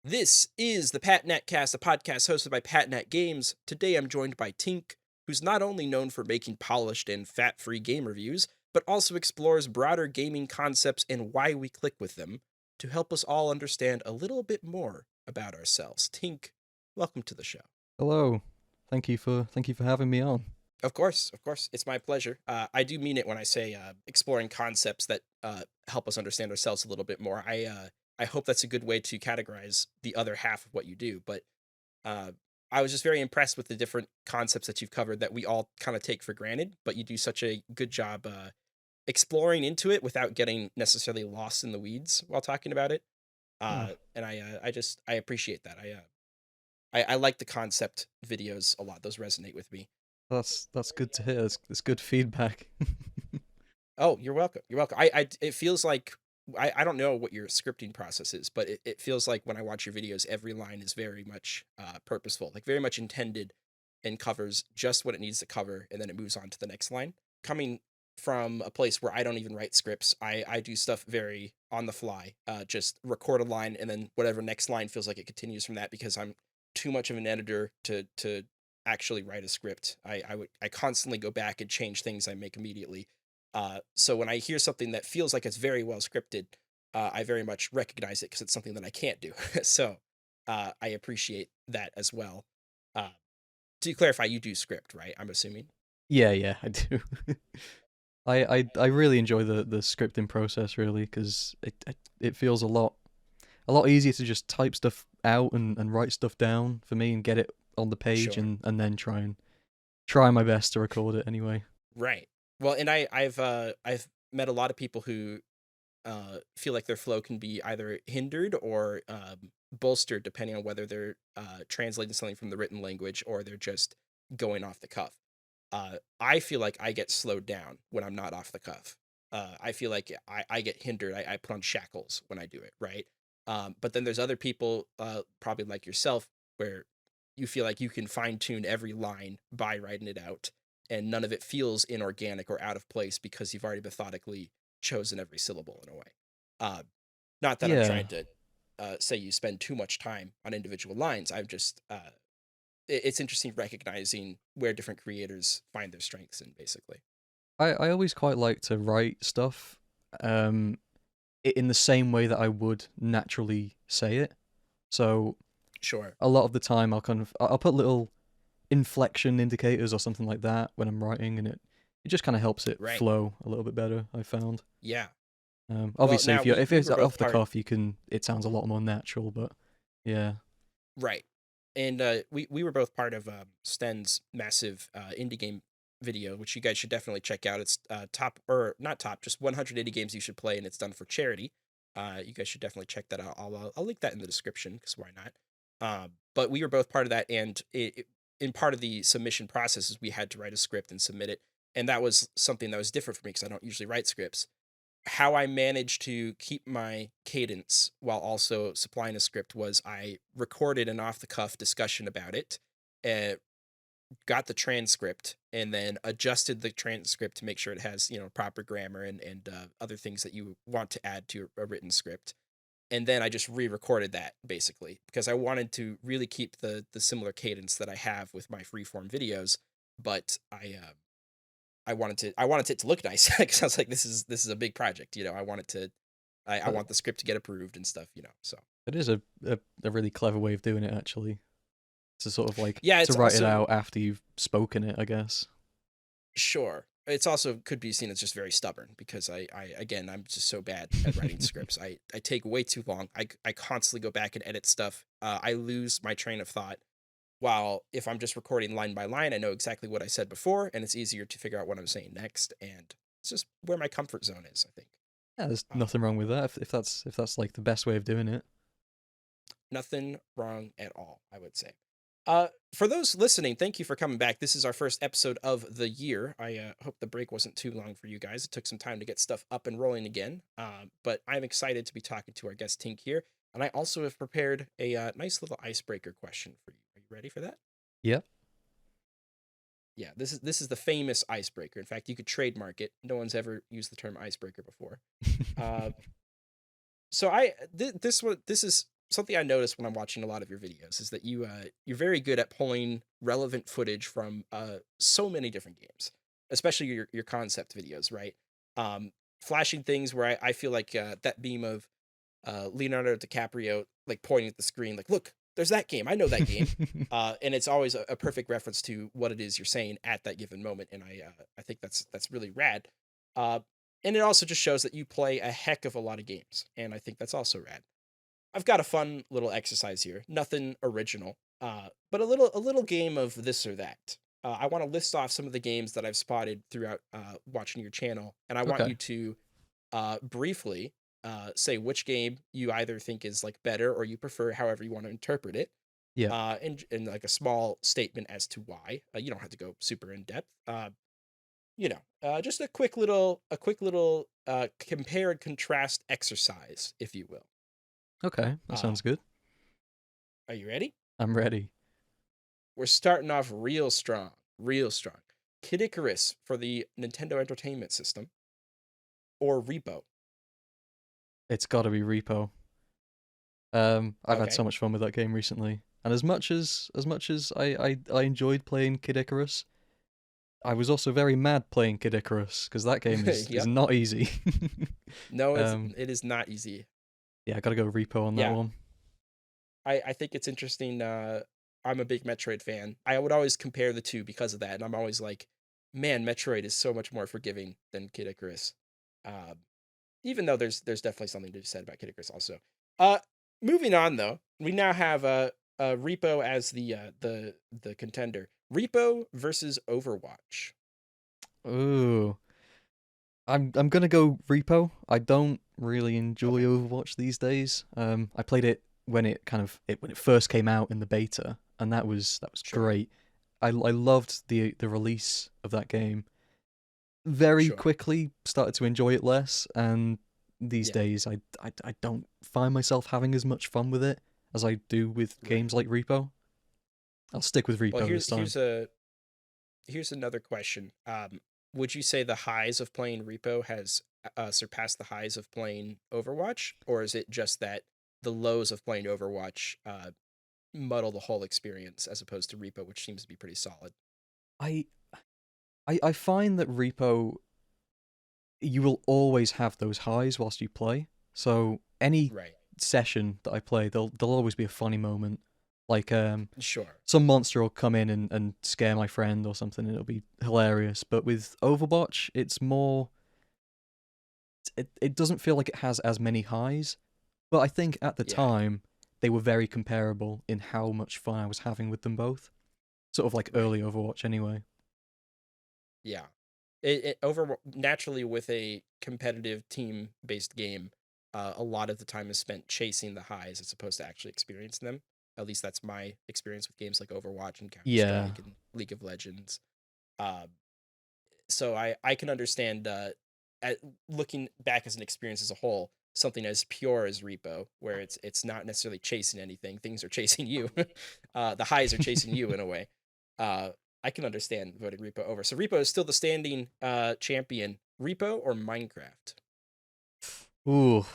This is the Pat Nat Cast, a podcast hosted by Pat Nat Games. Today I'm joined by Tink, who's not only known for making polished and fat-free game reviews, but also explores broader gaming concepts and why we click with them to help us all understand a little bit more about ourselves. Tink, welcome to the show. Hello. Thank you for having me on. Of course, it's my pleasure. I do mean it when I say exploring concepts that help us understand ourselves a little bit more. I hope that's a good way to categorize the other half of what you do. But uh, I was just very impressed with the different concepts that you've covered that we all kind of take for granted, but you do such a good job exploring into it without getting necessarily lost in the weeds while talking about it. Oh, And I appreciate that. I like the concept videos a lot. Those resonate with me. that's good to hear. It's good feedback. Oh, you're welcome. You're welcome. It feels like I don't know what your scripting process is, but it feels like when I watch your videos, every line is very much purposeful, like very much intended and covers just what it needs to cover, and then it moves on to the next line. Coming from a place where I don't even write scripts, I do stuff very on the fly. Just record a line, and then whatever next line feels like it continues from that because I'm too much of an editor to actually write a script. I constantly go back and change things I make immediately, so when I hear something that feels like it's very well scripted, I very much recognize it because it's something that I can't do. So I appreciate that as well. Uh, to clarify, you do script, right? I'm assuming. Yeah, I do. I really enjoy the scripting process really because it feels a lot easier to just type stuff out and write stuff down for me and get it on the page Sure. and then try my best to record it anyway. Right. Well, and I've met a lot of people who feel like their flow can be either hindered or bolstered depending on whether they're translating something from the written language or they're just going off the cuff. I feel like I get slowed down when I'm not off the cuff. I feel like I get hindered. I put on shackles when I do it, right? But then there's other people, probably like yourself, where you feel like you can fine tune every line by writing it out, and none of it feels inorganic or out of place because you've already methodically chosen every syllable in a way. Uh, Not that I'm Yeah, trying to say you spend too much time on individual lines. I'm just it's interesting recognizing where different creators find their strengths in, basically. I always quite like to write stuff um in the same way that I would naturally say it. So Sure. a lot of the time I'll put little inflection indicators or something like that when I'm writing, and it just kind of helps it Right. flow a little bit better. I found. Yeah. Well, Obviously, now if we it's were both off the part. cuff, it sounds a lot more natural. But yeah, Right. And we were both part of Sten's massive indie game video, which you guys should definitely check out. It's top, or not top, just 100 indie games you should play, and it's done for charity. You guys should definitely check that out. I'll link that in the description because why not? But we were both part of that, and in part of the submission process is we had to write a script and submit it, and that was something that was different for me because I don't usually write scripts. How I managed to keep my cadence while also supplying a script was I recorded an off the cuff discussion about it, uh, got the transcript, and then adjusted the transcript to make sure it has proper grammar and other things that you want to add to a written script. And then I just re-recorded that basically because I wanted to really keep the similar cadence that I have with my freeform videos, but I wanted it to look nice because I was like, this is a big project, I want it to I that, want the script to get approved and stuff, so it is a really clever way of doing it. Actually, to sort of like yeah, to it's write it also out after you've spoken it. I guess. sure. It's also could be seen as just very stubborn because I again I'm just so bad at writing scripts. I take way too long. I constantly go back and edit stuff. I lose my train of thought. While if I'm just recording line by line, I know exactly what I said before, and it's easier to figure out what I'm saying next. And it's just where my comfort zone is, I think. Yeah, there's Uh, nothing wrong with that if that's like the best way of doing it. Nothing wrong at all, I would say. For those listening, thank you for coming back. This is our first episode of the year. I hope the break wasn't too long for you guys. It took some time to get stuff up and rolling again. But I'm excited to be talking to our guest Tink here, and I also have prepared a nice little icebreaker question for you. Are you ready for that? Yep. Yeah, this is the famous icebreaker. In fact, you could trademark it. No one's ever used the term icebreaker before. Uh, so this is something I noticed when I'm watching a lot of your videos is that you're very good at pulling relevant footage from so many different games, especially your concept videos, right? Um, Flashing things where I feel like that beam of Leonardo DiCaprio like pointing at the screen, like, look, there's that game. I know that game. And it's always a perfect reference to what it is you're saying at that given moment, and I think that's really rad. Uh, and it also just shows that you play a heck of a lot of games, and I think that's also rad. I've got a fun little exercise here. Nothing original, but a little game of this or that. I want to list off some of the games that I've spotted throughout watching your channel, and I want Okay. you to briefly say which game you either think is like better or you prefer, however you want to interpret it. Yeah. And like a small statement as to why. You don't have to go super in depth. Just a quick little compare and contrast exercise, if you will. Okay. That Uh, sounds good. are you ready? I'm ready. We're starting off real strong, real strong. Kid Icarus for the Nintendo Entertainment System or Repo. It's got to be Repo. I've had so Okay. much fun with that game recently, and as much as I enjoyed playing Kid Icarus, I was also very mad playing Kid Icarus because that game is Yep. not easy. No, um, it is not easy. yeah, I gotta go Repo on that Yeah, one. I think it's interesting. I'm a big Metroid fan. I would always compare the two because of that, and I'm always like, man, Metroid is so much more forgiving than Kid Icarus. Um, Even though there's definitely something to be said about Kid Icarus also. Uh, Moving on though, we now have Repo as the contender. Repo versus Overwatch. Ooh, I'm gonna go Repo. I don't really enjoy Okay, Overwatch these days. I played it when it first came out in the beta, and that was sure, great. I loved the release of that game. Very sure, quickly started to enjoy it less, and these yeah, days I don't find myself having as much fun with it as I do with right. games like Repo. I'll stick with Well, Repo here's this time. here's a here's another question. Would you say the highs of playing Repo has surpassed the highs of playing Overwatch, or is it just that the lows of playing Overwatch muddle the whole experience as opposed to Repo, which seems to be pretty solid? I I find that Repo, you will always have those highs whilst you play. So any Right. session that I play, there'll always be a funny moment. Like Sure. some monster will come in and scare my friend or something, and it'll be hilarious. But with Overwatch, it's more. It doesn't feel like it has as many highs, but I think at the Yeah. time they were very comparable in how much fun I was having with them both. Sort of like Right. early Overwatch, anyway. Yeah. It over naturally with a competitive team based game, a lot of the time is spent chasing the highs as opposed to actually experiencing them. At least that's my experience with games like Overwatch and Counter Yeah, Strike and League of Legends. Um, so I can understand at looking back as an experience as a whole, something as pure as Repo, where it's not necessarily chasing anything, things are chasing you. The highs are chasing you in a way. Uh, I can understand voting Repo over. So Repo is still the standing champion. Repo or Minecraft? ooh,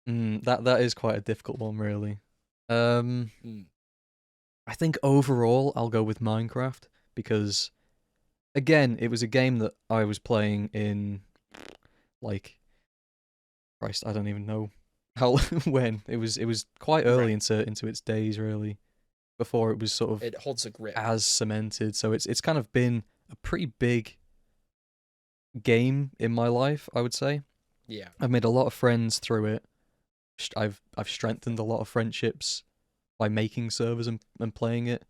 that is quite a difficult one, really. Um, Mm, I think overall I'll go with Minecraft because again, it was a game that I was playing in like Christ, I don't even know how when it was quite early right. into its days, really, before it was sort of It holds a grip. as cemented. So it's kind of been a pretty big game in my life, I would say. Yeah. I've made a lot of friends through it. I've strengthened a lot of friendships by making servers and playing it.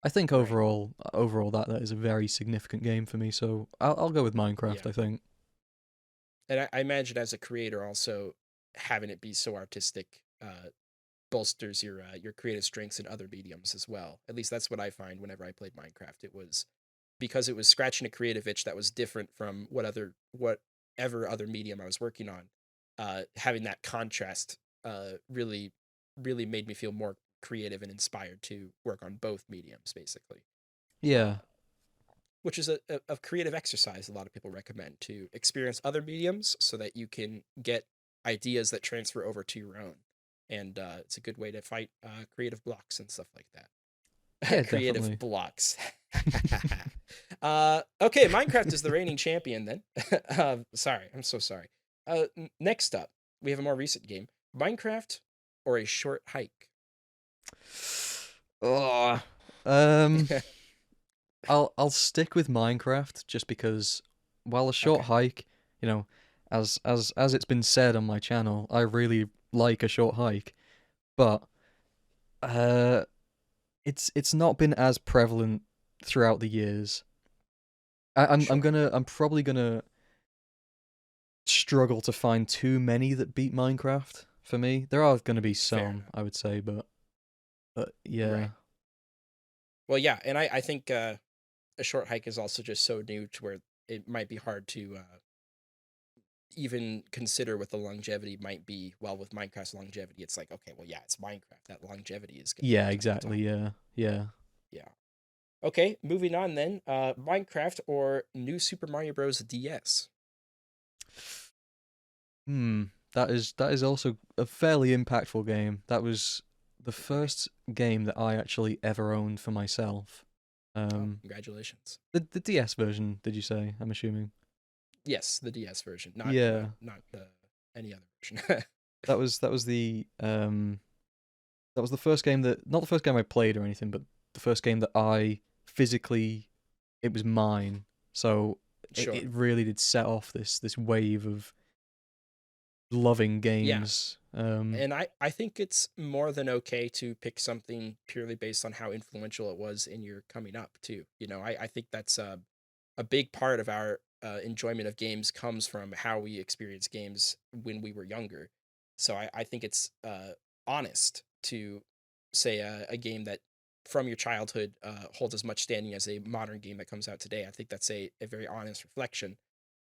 I think Right. overall that is a very significant game for me. So I'll go with Yeah. Minecraft. I think. And I imagine as a creator also having it be so artistic bolsters your creative strengths in other mediums as well. At least that's what I find whenever I played Minecraft. It was because it was scratching a creative itch that was different from whatever other medium I was working on. Having that contrast really made me feel more creative and inspired to work on both mediums, basically. Yeah, Uh, which is a creative exercise a lot of people recommend to experience other mediums so that you can get ideas that transfer over to your own. and it's a good way to fight creative blocks and stuff like Yeah, that. Creative definitely. blocks. Okay, Minecraft is the reigning champion then. Sorry, I'm so sorry. Next up, we have a more recent game: Minecraft or a short hike. Oh, um, I'll stick with Minecraft just because while a short Okay, hike, you know, as it's been said on my channel, I really like a short hike, but uh, it's not been as prevalent throughout the years. sure, I'm probably gonna struggle to find too many that beat Minecraft for me. There are gonna be fair some, enough. I would say, but yeah. Right. Well, yeah, and I think a short hike is also just so new to where it might be hard to even consider what the longevity might be. Well, with Minecraft's longevity, it's like, okay, well, yeah, it's Minecraft. That longevity is going to be Yeah, tough to exactly. top. Yeah. Yeah. Yeah. Okay, moving on then. Minecraft or New Super Mario Bros. DS? Hmm. That is also a fairly impactful game. That was the Right. first game that I actually ever owned for myself. Oh, Um, congratulations. the DS version, did you say? I'm assuming. Yes, the DS version, not Yeah, any other version. that was the first game that not the first game I played or anything, but the first game that I physically it was mine. So it Sure. really did set off this wave of loving Yeah, games. and I think it's more than okay to pick something purely based on how influential it was in your coming up too. I think that's a big part of our enjoyment of games comes from how we experience games when we were younger. So I think it's honest to say a game that from your childhood holds as much standing as a modern game that comes out today. I think that's a very honest reflection,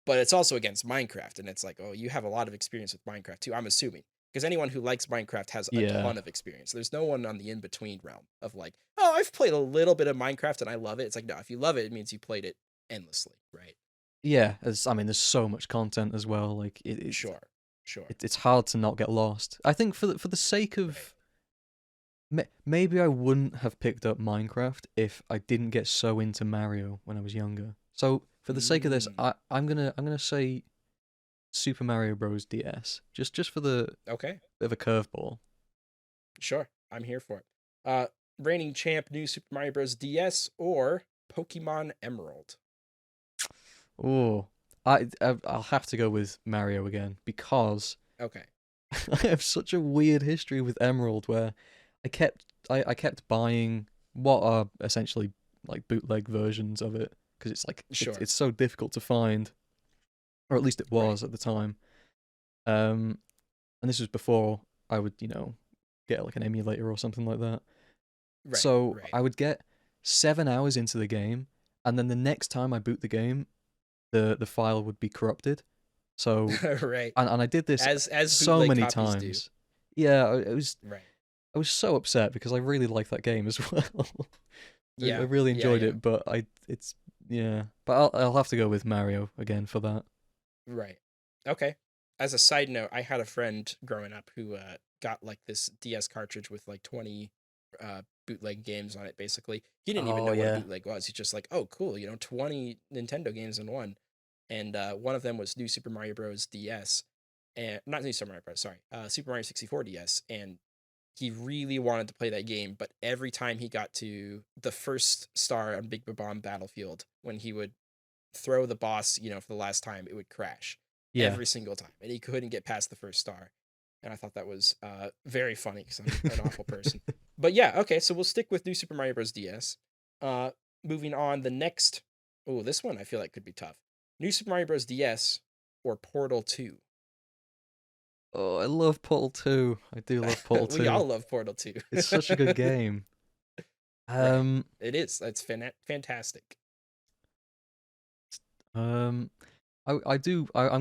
but it's also against Minecraft. And it's like, oh, you have a lot of experience with Minecraft too, I'm assuming. Because anyone who likes Minecraft has a yeah. ton of experience. There's no one on the in between realm of like, oh, I've played a little bit of Minecraft and I love it. It's like, no, if you love it, it means you played it endlessly, right? Yeah, I mean, there's so much content as well. Like Sure, sure, it's hard to not get lost. I think for the sake right. of maybe I wouldn't have picked up Minecraft if I didn't get so into Mario when I was younger. So for the sake of this, Mm, I'm gonna say Super Mario Bros. DS, just for the okay, bit of a curveball. sure. I'm here for it. Reigning champ, New Super Mario Bros. DS or Pokemon Emerald? Oh, I'll have to go with Mario again because Okay, I have such a weird history with Emerald where I kept buying what are essentially like bootleg versions of it because it's like sure, it's so difficult to find, or at least it right, was at the time. Um, and this was before I would get like an emulator or something like that. right, So right, I would get 7 hours into the game, and then the next time I boot the game, the file would be corrupted. So right. and I did this As so bootleg many copies do. times. Yeah, Right. I was so upset because I really liked that game as well. I Yeah, really yeah, enjoyed yeah. it, but it's yeah. But I'll have to go with Mario again for that. Right. Okay. As a side note, I had a friend growing up who got like this DS cartridge with like 20 bootleg games on it basically. He didn't even Oh know what a yeah, bootleg was. He's just like, "Oh, cool, 20 Nintendo games in one." And one of them was New Super Mario Bros. DS, and not New Super Mario Bros. Sorry, Super Mario 64 DS, and he really wanted to play that game, but every time he got to the first star on Big Bomb Battlefield, when he would throw the boss, for the last time, it would crash yeah. every single time, and he couldn't get past the first star. And I thought that was very funny because I'm an awful person. But yeah, okay, so we'll stick with New Super Mario Bros. DS. Uh, Moving on, the next. Oh, this one I feel like could be tough. New Super Mario Bros. DS or Portal 2. Oh, I love Portal 2. I do love Portal We 2. all love Portal 2. It's such a good game. Right. Um, It is. It's fantastic. um, I'm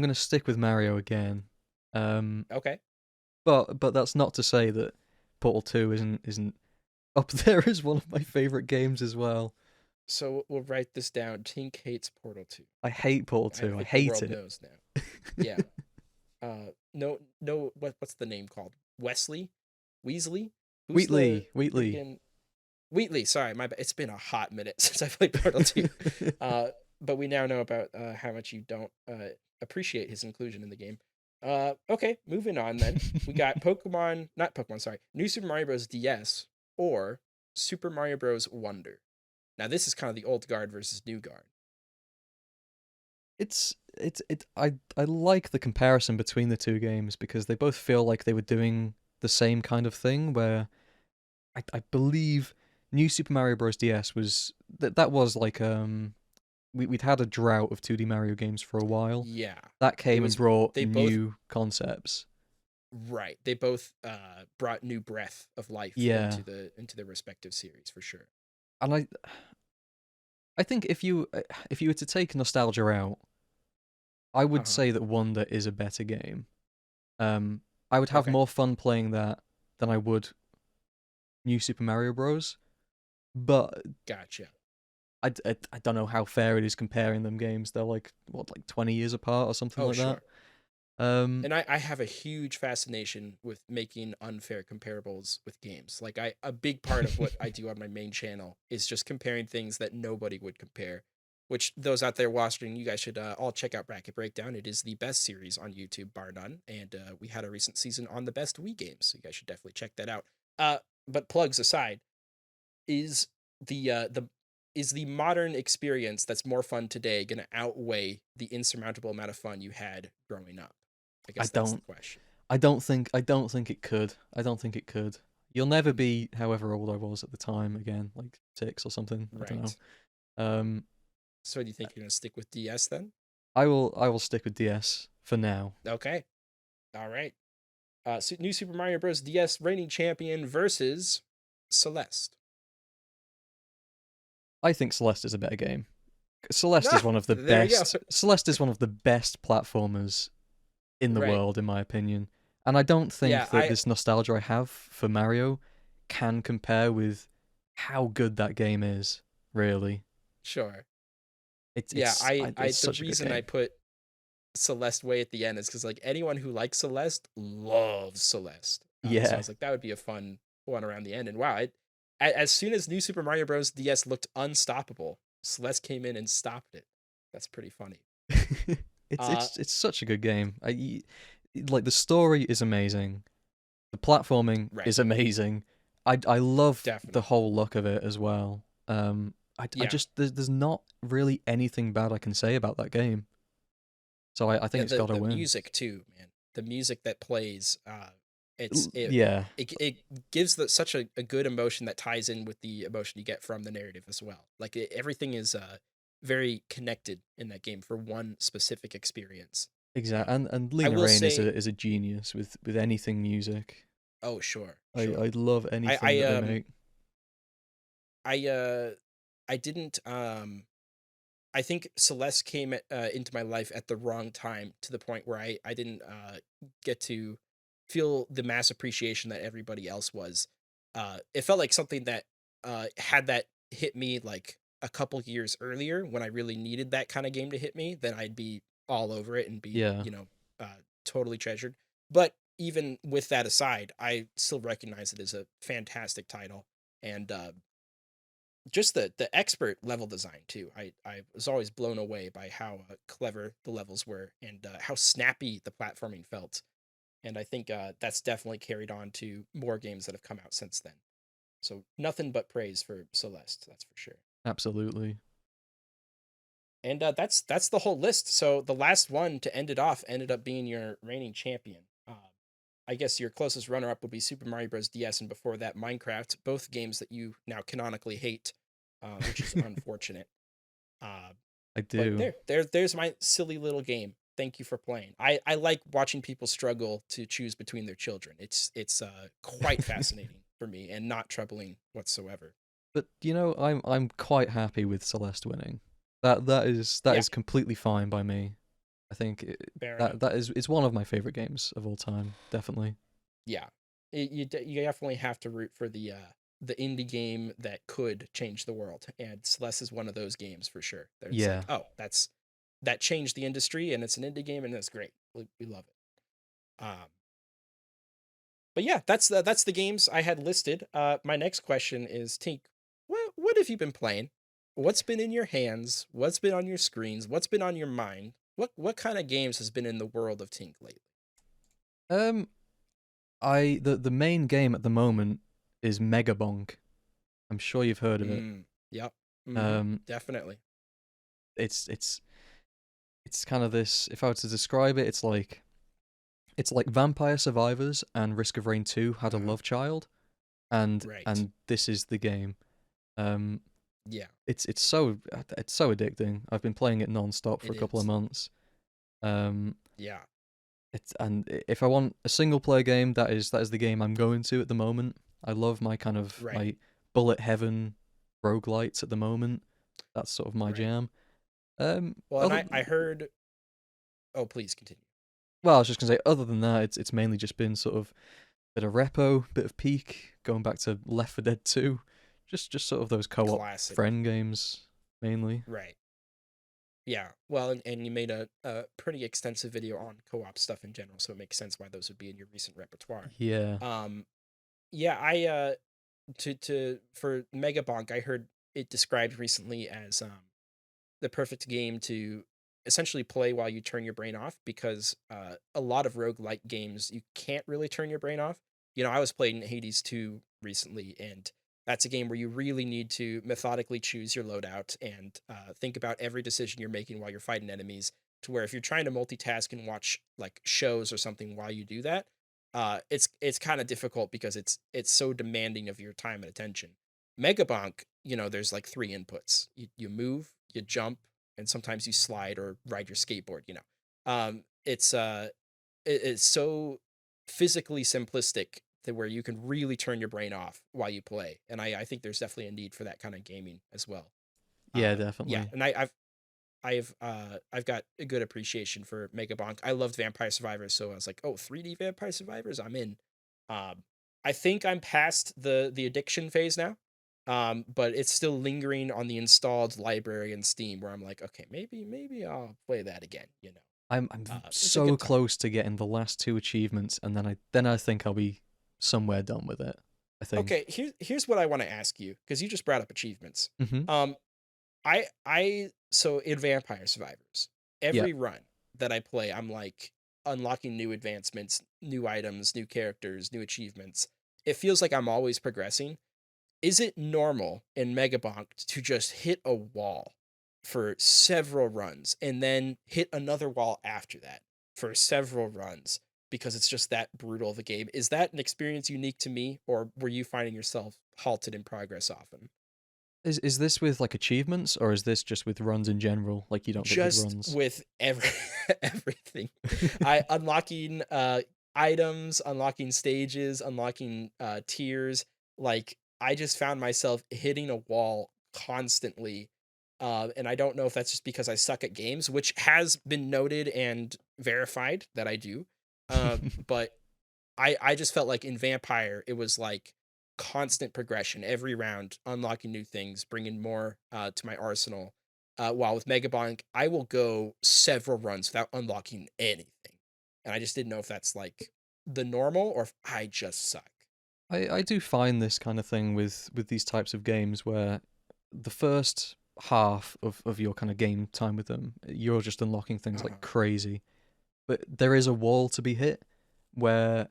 gonna stick with Mario again. Um, Okay. but that's not to say that Portal 2 isn't up there as one of my favorite games as well. So we'll write this down. Tink hates Portal 2. I hate Portal I 2. I think the hate world it. knows now. Yeah. No, what's the name called? Wesley? Weasley? Who's the Wheatley. freaking Wheatley? Sorry, my it's been a hot minute since I played Portal 2. Uh, but we now know about how much you don't appreciate his inclusion in the game. Okay, moving on then. We got not Pokemon, sorry, New Super Mario Bros. DS or Super Mario Bros. Wonder. Now this is kind of the old guard versus new guard. I like the comparison between the two games because they both feel like they were doing the same kind of thing where I believe New Super Mario Bros. DS was that was like we'd had a drought of 2D Mario games for a while. Yeah, That it came and was. brought They both new concepts. right. They both brought new breath of life Yeah. into their respective series for sure. And I think if you were to take nostalgia out, I Uh would huh. say that Wonder is a better game. Um, I would have Okay. more fun playing that than I would New Super Mario Bros. But Gotcha. I don't know how fair it is comparing them games. They're like what, like 20 years apart or something Oh like that. sure. Um, And I have a huge fascination with making unfair comparables with games. Like a big part of what I do on my main channel is just comparing things that nobody would compare. Which those out there watching, you guys should all check out Bracket Breakdown. It is the best series on YouTube, bar none. And we had a recent season on the best Wii games, so you guys should definitely check that out. Uh, but plugs aside, is the is the modern experience that's more fun today going to outweigh the insurmountable amount of fun you had growing up? I I guess that's the don't question. I don't think it could. I don't think it could. You'll never Hmm. be however old I was at the time again, like 6 or something. I don't know. Right. Um, So do you think you're gonna stick with DS then? I will stick with DS for now. Okay. All right. New Super Mario Bros. DS reigning champion versus Celeste. I think Celeste is a better game. Celeste is Ah, one of the there we go. best. Celeste is one of the best platformers in the Right. world, in my opinion. And I don't Yeah. think that this nostalgia I have for Mario can compare with how good that game is. Really, Sure. it's Yeah. it's I it's the such a good reason I game. put Celeste way at the end is because like anyone who likes Celeste loves Celeste. So I Yeah, was like, that would be a fun one around the end. And wow, as soon as New Super Mario Bros. DS looked unstoppable, Celeste came in and stopped it. That's pretty funny. it's Uh, it's it's such a good game. Like the story is amazing. The platforming right, is amazing. I love the definitely. whole look of it as well. I Yeah, just there's not really anything bad I can say about that game. So I think yeah. it's The got to win. music too, man. The music that plays, it's it Yeah, it gives such a good emotion that ties in with the emotion you get from the narrative as well. Like everything is very connected in that game for one specific experience. exactly. Um, And I Lena will Raine say, is a genius with anything music. oh sure, I sure. love I anything I that they um make. I I didn't I think Celeste came into my life at the wrong time to the point where I didn't get to feel the mass appreciation that everybody else was. It felt like something that had that hit me like a couple years earlier when I really needed that kind of game to hit me, then I'd be all over it and be, Yeah, totally treasured. But even with that aside, I still recognize it as a fantastic title. And just the expert level design too. I was always blown away by how clever the levels were and how snappy the platforming felt. And I think that's definitely carried on to more games that have come out since then. So nothing but praise for Celeste, that's for sure. absolutely. And that's the whole list. So the last one to end it off ended up being your reigning champion. I guess your closest runner up would be Super Mario Bros. DS, and before that, Minecraft. Both games that you now canonically hate, which is unfortunate. Uh, I but do. there's my silly little game. Thank you for playing. I like watching people struggle to choose between their children. It's quite fascinating for me and not troubling whatsoever. But I'm quite happy with Celeste winning. That is Yeah, completely fine by me. I think fair enough. that is it's one of my favorite games of all time, definitely. Yeah, you definitely have to root for the indie game that could change the world, and Celeste is one of those games for sure. That it's Yeah. like, oh, that changed the industry, and it's an indie game, and that's great. We love it. Um, But yeah, that's the games I had listed. My next question is, Tink, what have you been playing? What's been in your hands? What's been on your screens? What's been on your mind? What kind of games has been in the world of Tink lately? Um, the main game at the moment is Megabonk. I'm sure you've heard of it. Yep. Um, Definitely. it's it's it's kind of this. If I were to describe it, it's like Vampire Survivors and Risk of Rain 2 had a Uh-huh. love child, and Right. this is the game. Um, Yeah, it's so addicting. I've been playing it non-stop for it a couple of is. months. Um, Yeah. if I want a single player game, that is the game I'm going to at the moment. I love my kind of Right. my bullet heaven roguelites at the moment. That's sort of my Right. jam. Well, and Other I heard. Oh, please continue. well, I was just gonna say, other than that, it's mainly just been sort of bit of Repo, bit of Peak, going back to Left 4 Dead 2, just sort of those co-op Classic. friend games mainly. Right. Yeah. Well, and you made a pretty extensive video on co-op stuff in general, so it makes sense why those would be in your recent repertoire. Yeah, Um, yeah, I to for Megabonk, I heard it described recently as the perfect game to essentially play while you turn your brain off because a lot of roguelike games you can't really turn your brain off. You know, I was playing Hades 2 recently, and that's a game where you really need to methodically choose your loadout and think about every decision you're making while you're fighting enemies. To where if you're trying to multitask and watch like shows or something while you do that, it's kind of difficult because it's so demanding of your time and attention. Megabonk, you know, there's like three inputs. You move, you jump, and sometimes you slide or ride your skateboard, you know. It's so physically simplistic to where you can really turn your brain off while you play. And I think there's definitely a need for that kind of gaming as well. yeah, Yeah, definitely. and I've got a good appreciation for Megabonk. I loved Vampire Survivors, so I was like, oh, 3D Vampire Survivors, I'm in. Um, I think I'm past the addiction phase now. But it's still lingering on the installed library in Steam where I'm like, okay, maybe I'll play that again, you know. I'm It's a so good time. close to getting the last two achievements, and then I think I'll be somewhere done with it. I think. Okay, here's what I want to ask you because you just brought up achievements. Hmm. Um, I so in Vampire Survivors, Yeah. every run that I play, I'm like unlocking new advancements, new items, new characters, new achievements. It feels like I'm always progressing. Is it normal in Megabonk to just hit a wall for several runs and then hit another wall after that for several runs because it's just that brutal of a game? Is that an experience unique to me, or were you finding yourself halted in progress often? Is this with like achievements, or is this just with runs in general? Like you don't get good Just runs. with everything. I unlocking items, unlocking stages, unlocking tiers. Like I just found myself hitting a wall constantly. And I don't know if that's just because I suck at games, which has been noted and verified that I do. But I just felt like in Vampire, it was like constant progression every round, unlocking new things, bringing more to my arsenal. While with Megabonk, I will go several runs without unlocking anything, and I just didn't know if that's like the normal or if I just suck. I do find this kind of thing with these types of games where the first half of your kind of game time with them, you're just unlocking things like Uh-huh. crazy. But there is a wall to be hit where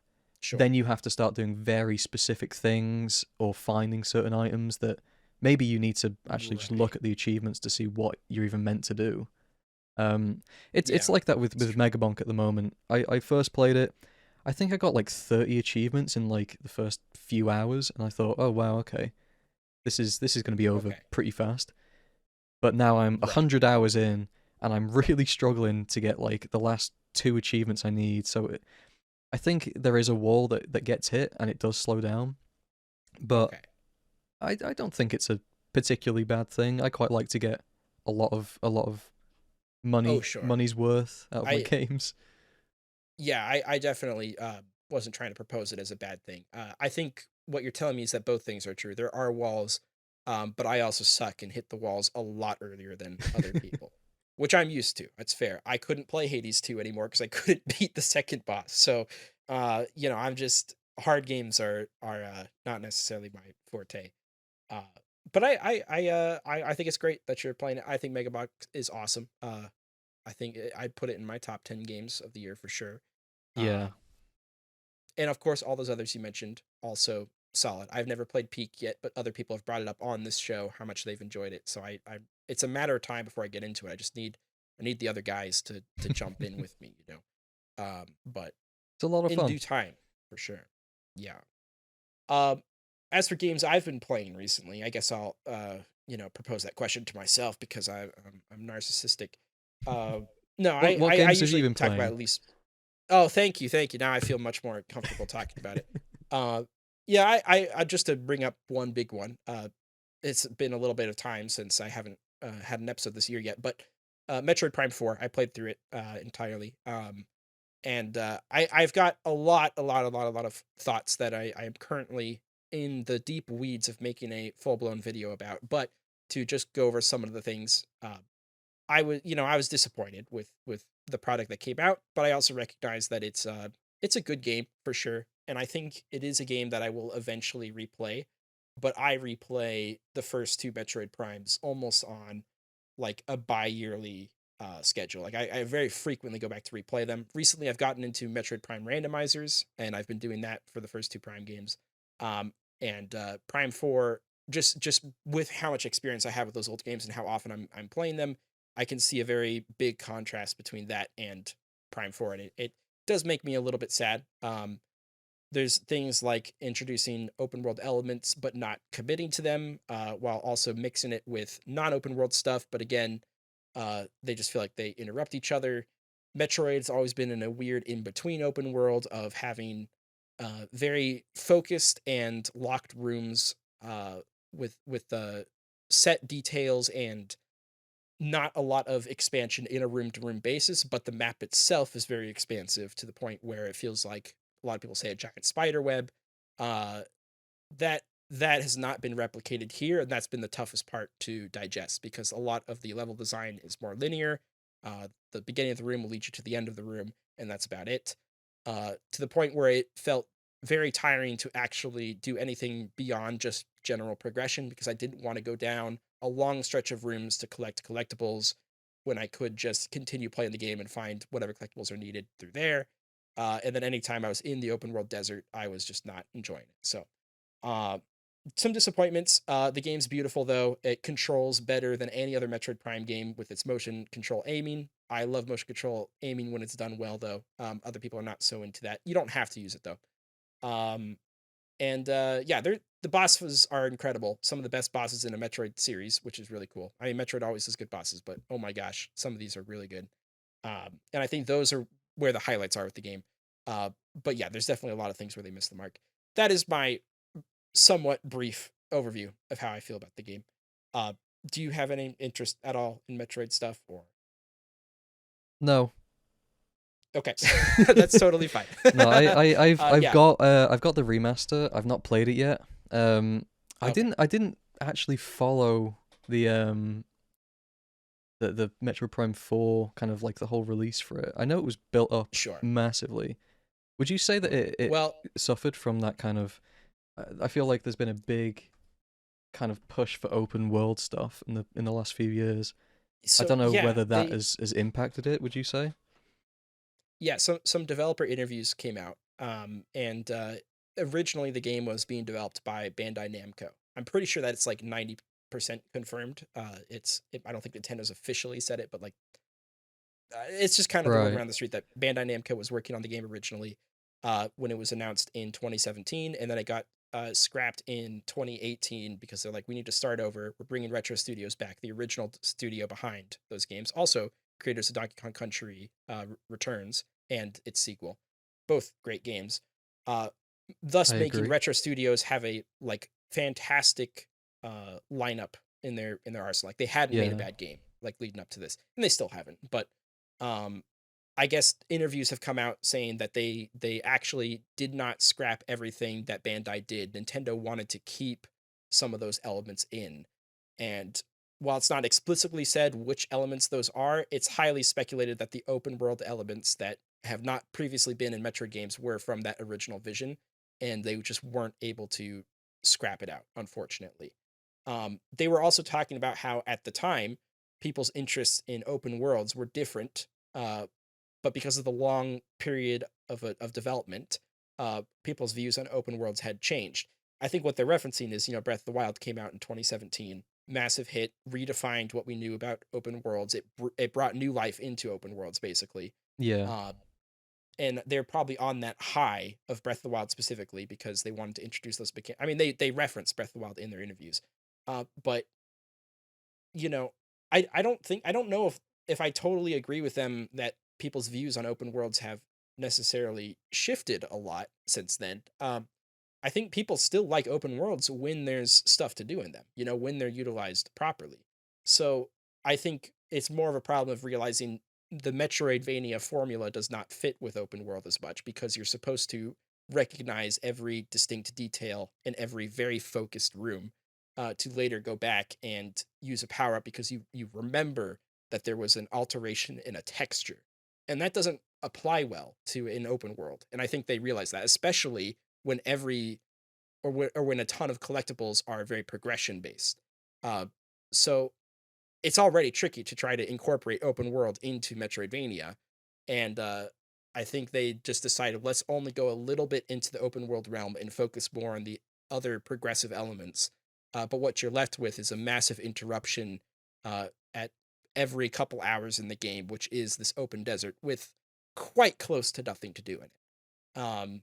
then Sure. you have to start doing very specific things or finding certain items that maybe you need to actually just look Right. at the achievements to see what you're even meant to do. Um, it's Yeah, like that it's with true. Megabonk at the moment. I first played it. I think I got like 30 achievements in like the first few hours, and I thought, oh wow, okay, this is going to be over Okay. pretty fast. But now I'm Right. 100 hours in, and I'm really struggling to get like the last two achievements I need. So I think there is a wall that gets hit, and it does slow down. But Okay. I don't think it's a particularly bad thing. I quite like to get a lot of Oh, sure. money's worth out of my I games. Yeah, I definitely wasn't trying to propose it as a bad thing. I think what you're telling me is that both things are true. There are walls, but I also suck and hit the walls a lot earlier than other people, which I'm used to. That's fair. I couldn't play Hades 2 anymore because I couldn't beat the second boss. So, you know, I'm just hard games are not necessarily my forte. Uh, but I think it's great that you're playing it. I think Megabox is awesome. I think I'd put it in my top 10 games of the year for sure. Yeah. Uh, and of course, all those others you mentioned also solid. I've never played Peak yet, but other people have brought it up on this show how much they've enjoyed it. So it's a matter of time before I get into it. I need the other guys to jump in with me, you know. But It's a lot of in fun. due time, for sure. Yeah. Um, as for games I've been playing recently, I guess I'll propose that question to myself because I'm narcissistic. Uh, no, What I games have you usually been talk about playing? at least. Oh, thank you, thank you. Now I feel much more comfortable talking about it. Uh, yeah, I just to bring up one big one. It's been a little bit of time since I haven't had an episode this year yet, but Metroid Prime 4, I played through it entirely. And I've got a lot of thoughts that I am currently in the deep weeds of making a full blown video about. But to just go over some of the things, I was disappointed with the product that came out, but I also recognize that it's a good game for sure, and I think it is a game that I will eventually replay. But I replay the first two Metroid Primes almost on like a bi-yearly schedule. Like I very frequently go back to replay them. Recently, I've gotten into Metroid Prime randomizers, and I've been doing that for the first two Prime games. And Prime Four, just with how much experience I have with those old games and how often I'm playing them, I can see a very big contrast between that and Prime Four, and it does make me a little bit sad. There's things like introducing open world elements but not committing to them, while also mixing it with non-open world stuff, but again, they just feel like they interrupt each other. Metroid's always been in a weird in between open world of having very focused and locked rooms, with set details and not a lot of expansion in a room to room basis, but the map itself is very expansive to the point where it feels like a lot of people say a giant spider web. Uh, that that has not been replicated here, and that's been the toughest part to digest because a lot of the level design is more linear. The beginning of the room will lead you to the end of the room, and that's about it. To the point where it felt very tiring to actually do anything beyond just general progression because I didn't want to go down a long stretch of rooms to collect collectibles when I could just continue playing the game and find whatever collectibles are needed through there. And then anytime I was in the open world desert, I was just not enjoying it. So uh, some disappointments. The game's beautiful though. It controls better than any other Metroid Prime game with its motion control aiming. I love motion control aiming when it's done well though. Other people are not so into that. You don't have to use it though. Um, and yeah, the bosses are incredible. Some of the best bosses in a Metroid series, which is really cool. I mean, Metroid always has good bosses, but oh my gosh, some of these are really good. And I think those are where the highlights are with the game. But yeah, there's definitely a lot of things where they miss the mark. That is my somewhat brief overview of how I feel about the game. Uh, do you have any interest at all in Metroid stuff, or No. okay, that's totally fine. No, Yeah. I've got the remaster. I've not played it yet. Um, Okay. I didn't actually follow the Metro Prime 4 kind of like the whole release for it. I know it was built up Sure. massively. Would you say that it Well, suffered from that kind of I feel like there's been a big kind of push for open world stuff in the last few years. I so don't know yeah, whether that has impacted it, would you say? some developer interviews came out, and originally the game was being developed by Bandai Namco. I'm pretty sure that it's like 90% confirmed. I don't think Nintendo's officially said it, but like it's just kind of the word Right. around the street that Bandai Namco was working on the game originally, when it was announced in 2017, and then it got scrapped in 2018 because they're like, we need to start over. We're bringing Retro Studios back, the original studio behind those games, also creators of Donkey Kong Country Returns and its sequel, both great games. Uh, Thus I making agree. Retro Studios have a like fantastic lineup in their arsenal. Like they hadn't made a Yeah. bad game like leading up to this, and they still haven't. But um, I guess interviews have come out saying that they actually did not scrap everything that Bandai did. Nintendo wanted to keep some of those elements in, and while it's not explicitly said which elements those are, it's highly speculated that the open world elements that have not previously been in Metroid games were from that original vision. and they just weren't able to scrap it out, unfortunately. They were also talking about how at the time people's interests in open worlds were different, uh, but because of the long period of development, people's views on open worlds had changed. I think what they're referencing is, Breath of the Wild came out in 2017, massive hit, redefined what we knew about open worlds. It brought new life into open worlds, basically. Yeah. Uh, and they're probably on that high of Breath of the Wild specifically because they wanted to introduce those. I mean, they reference Breath of the Wild in their interviews, but you know, I don't know if I totally agree with them that people's views on open worlds have necessarily shifted a lot since then. I think people still like open worlds when there's stuff to do in them, when they're utilized properly. So I think it's more of a problem of realizing the Metroidvania formula does not fit with open world as much because you're supposed to recognize every distinct detail in every very focused room, to later go back and use a power up because you remember that there was an alteration in a texture, and that doesn't apply well to an open world. And I think they realize that, especially when when a ton of collectibles are very progression based. Uh, so it's already tricky to try to incorporate open world into Metroidvania, and I think they just decided let's only go a little bit into the open world realm and focus more on the other progressive elements. But what you're left with is a massive interruption at every couple hours in the game, which is this open desert with quite close to nothing to do in it.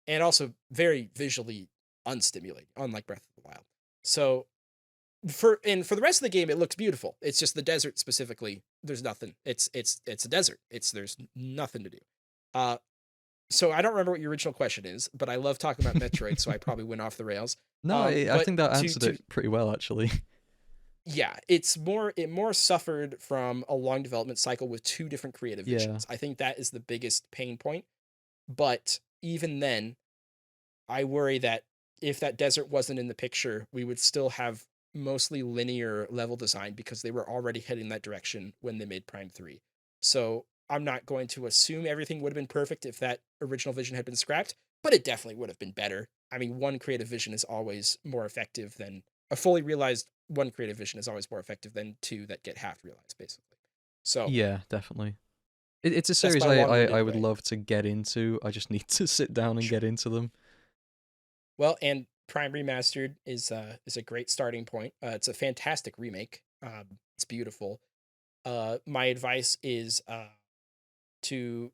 And also very visually unstimulating, unlike Breath of the Wild. So for the rest of the game, it looks beautiful. It's just the desert specifically. There's nothing. It's a desert. There's nothing to do. Uh, so I don't remember what your original question is, but I love talking about Metroid, so I probably went off the rails. No, I But think that to answered to it pretty well, actually. yeah, it more suffered from a long development cycle with two different creative Yeah. visions. I think that is the biggest pain point. But even then, I worry that if that desert wasn't in the picture, we would still have mostly linear level design because they were already heading that direction when they made Prime 3. So I'm not going to assume everything would have been perfect if that original vision had been scrapped, but it definitely would have been better. I mean, one creative vision is always more effective than a fully realized one creative vision is always more effective than two that get half realized, basically. So Yeah, definitely. It's a that's series my I long-winded would way. love to get into. I just need to sit down and Sure. get into them. Well, and Prime Remastered is a great starting point. It's a fantastic remake. It's beautiful. My advice is to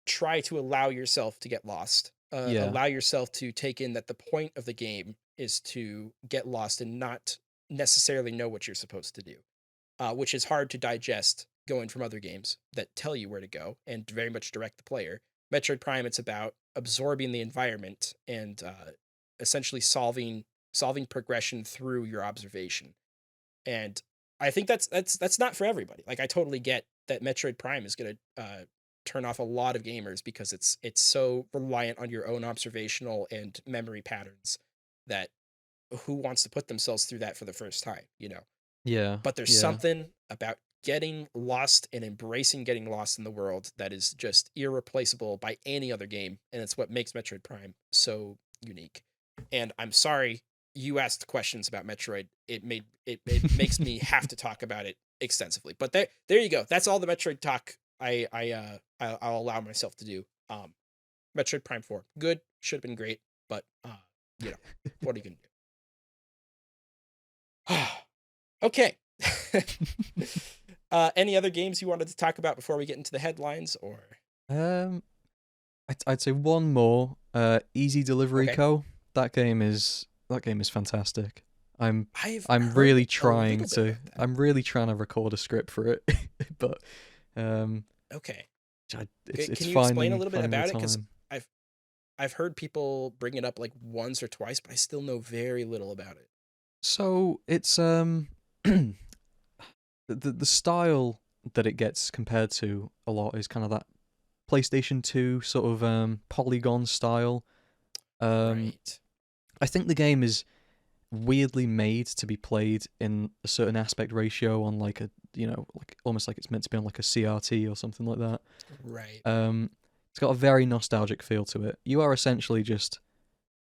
try to allow yourself to get lost. Yeah. Allow yourself to take in that the point of the game is to get lost and not necessarily know what you're supposed to do, which is hard to digest going from other games that tell you where to go and very much direct the player. Metroid Prime, it's about absorbing the environment and essentially solving progression through your observation. And I think that's not for everybody. Like I totally get that Metroid Prime is going to turn off a lot of gamers because it's so reliant on your own observational and memory patterns that who wants to put themselves through that for the first time? Yeah. But there's Yeah. something about getting lost and embracing getting lost in the world that is just irreplaceable by any other game, and it's what makes Metroid Prime so unique. And I'm sorry you asked questions about Metroid. It makes me have to talk about it extensively. But there you go. That's all the Metroid talk I'll allow myself to do. Metroid Prime 4, good, should have been great, but you know, what are you gonna do? Okay. Any other games you wanted to talk about before we get into the headlines, or um, I'd say one more. Easy Delivery okay? Co. That game is fantastic. I'm I've I'm heard really a trying little bit to about that. I'm really trying to record a script for it, but um, Okay, it's can you explain a finding little bit finding the about it? Because time. I've I've heard people bring it up like once or twice, but I still know very little about it. So it's the style that it gets compared to a lot is kind of that PlayStation 2 sort of polygon style. Um, Right. I think the game is weirdly made to be played in a certain aspect ratio on like a like almost like it's meant to be on like a CRT or something like that. Right. It's got a very nostalgic feel to it. You are essentially just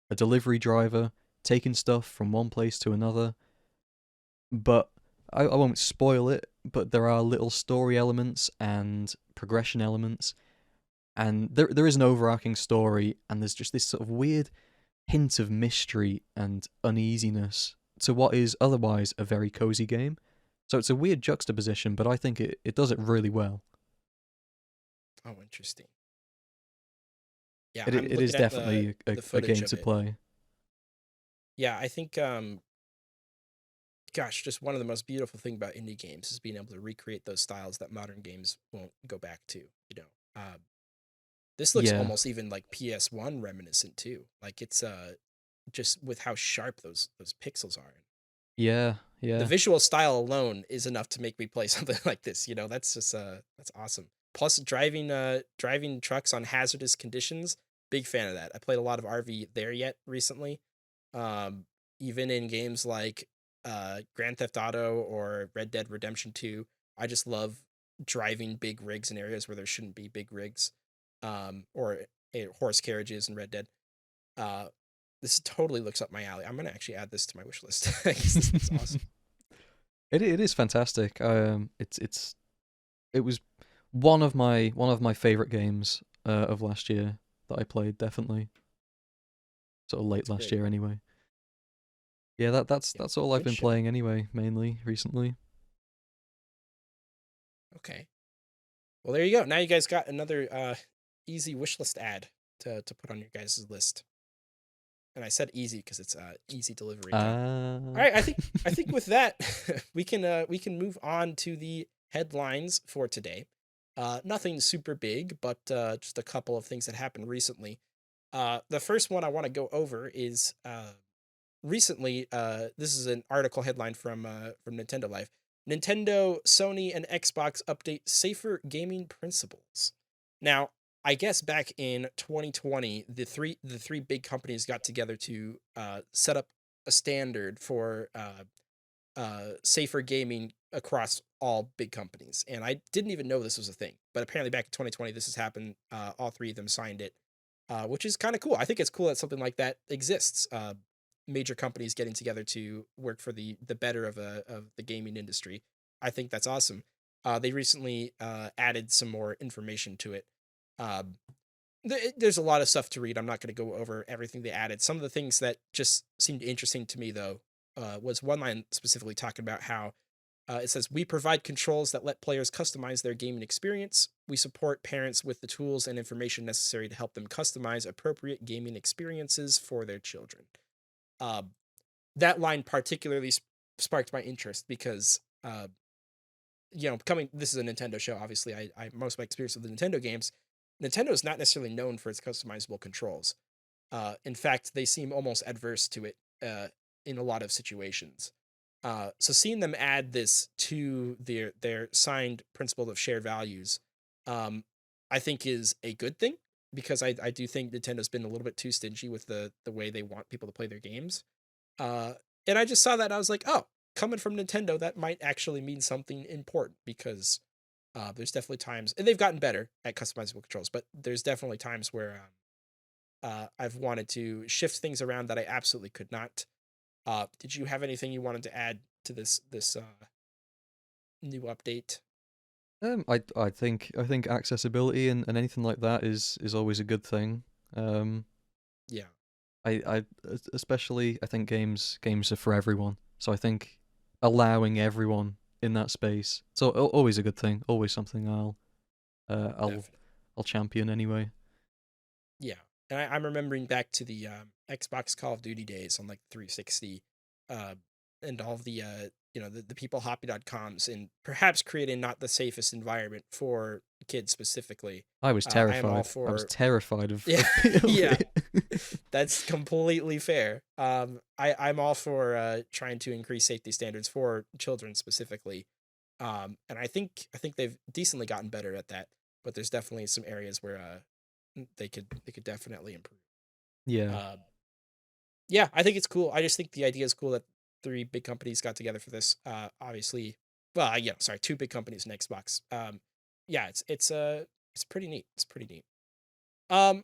a delivery driver taking stuff from one place to another. But I won't spoil it, but there are little story elements and progression elements, and there is an overarching story, and there's just this sort of weird hint of mystery and uneasiness to what is otherwise a very cozy game. So it's a weird juxtaposition, but I think it does it really well. Oh, interesting. Yeah, It I'm it is looking at the definitely a, the a footage game of to it. play. Yeah, I think gosh, just one of the most beautiful thing about indie games is being able to recreate those styles that modern games won't go back to, you know. This looks Yeah, almost even like PS1 reminiscent too. Like it's just with how sharp those pixels are. yeah, The yeah, visual style alone is enough to make me play something like this, you know. That's just that's awesome. Plus driving trucks on hazardous conditions, big fan of that. I played a lot of RV there yet recently. Um Even in games like Grand Theft Auto or Red Dead Redemption 2, I just love driving big rigs in areas where there shouldn't be big rigs. Or horse carriages in Red Dead. Uh this totally looks up my alley. I'm gonna actually add this to my wish list because this looks awesome. it is fantastic. It was one of my favorite games of last year that I played, definitely sort of late It's last great. year anyway. Yeah, that's Yeah, that's all I've good been show. playing anyway, mainly recently. Okay. Well, there you go. Now you guys got another easy wish list ad to put on your guys' list. And I said easy because it's easy delivery too. All Ah, right, I think with that we can move on to the headlines for today. Nothing super big, but just a couple of things that happened recently. The first one I want to go over is recently, this is an article headline from Nintendo Life. Nintendo, Sony, and Xbox update safer gaming principles. Now, I guess back in 2020, the three big companies got together to set up a standard for safer gaming across all big companies, and I didn't even know this was a thing. But apparently, back in 2020, this has happened. All three of them signed it, which is kind of cool. I think it's cool that something like that exists. Major companies getting together to work for the better of the gaming industry. I think that's awesome. They recently added some more information to it. Um, there's a lot of stuff to read. I'm not going to go over everything they added. Some of the things that just seemed interesting to me, though, was one line specifically talking about how it says, "We provide controls that let players customize their gaming experience. We support parents with the tools and information necessary to help them customize appropriate gaming experiences for their children." Uh, that line particularly sparked my interest because, coming, this is a Nintendo show. Obviously, I most of my experience with the Nintendo games, Nintendo is not necessarily known for its customizable controls. In fact, they seem almost adverse to it in a lot of situations. So seeing them add this to their signed principle of shared values, um, I think is a good thing because I do think Nintendo's been a little bit too stingy with the way they want people to play their games. Uh, and I just saw that and I was like, oh, coming from Nintendo, that might actually mean something important because there's definitely times, and they've gotten better at customizable controls, but there's definitely times where I've wanted to shift things around that I absolutely could not. Did you have anything you wanted to add to this new update? I think accessibility and anything like that is always a good thing. Um, Yeah, I especially I think games are for everyone. So I think allowing everyone in that space, so always a good thing. Always something uh, I'll definitely. I'll champion anyway. Yeah, and I'm remembering back to the Xbox Call of Duty days on like 360, uh, and all of the the people hoppy.coms and perhaps creating not the safest environment for kids specifically. I was I am all terrified. I was for terrified of yeah, of yeah. it. That's completely fair. I'm all for trying to increase safety standards for children specifically. And I think they've decently gotten better at that, but there's definitely some areas where they could definitely improve. Yeah. Uh, yeah, I think it's cool. I just think the idea is cool that three big companies got together for this. Obviously, well, yeah, sorry, two big companies and Xbox. Yeah, it's pretty neat. It's pretty neat. Um,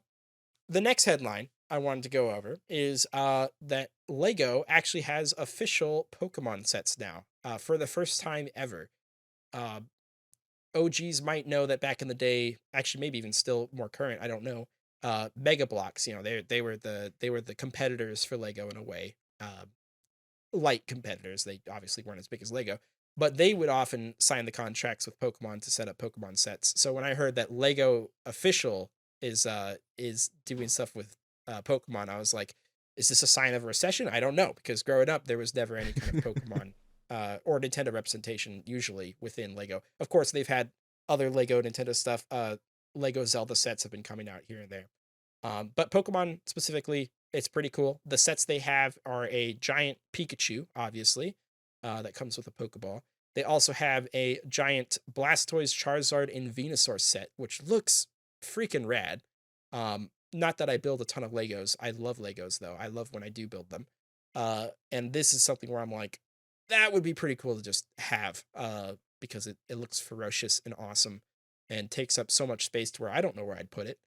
the next headline I wanted to go over is that Lego actually has official Pokemon sets now for the first time ever. Uh, OGs might know that back in the day, actually maybe even still more current, I don't know. Mega Blocks, they were the competitors for Lego in a way. Light competitors. They obviously weren't as big as Lego, but they would often sign the contracts with Pokemon to set up Pokemon sets. So when I heard that Lego official is doing stuff with Pokemon, I was like, is this a sign of a recession? I don't know, because growing up there was never any kind of Pokemon or Nintendo representation usually within Lego. Of course, they've had other Lego Nintendo stuff. Lego Zelda sets have been coming out here and there. But Pokemon specifically, it's pretty cool. The sets they have are a giant Pikachu, obviously, that comes with a Pokeball. They also have a giant Blastoise, Charizard, and Venusaur set, which looks freaking rad. Not that I build a ton of Legos. I love Legos though. I love when I do build them. And this is something where I'm like, that would be pretty cool to just have, because it looks ferocious and awesome, and takes up so much space to where I don't know where I'd put it,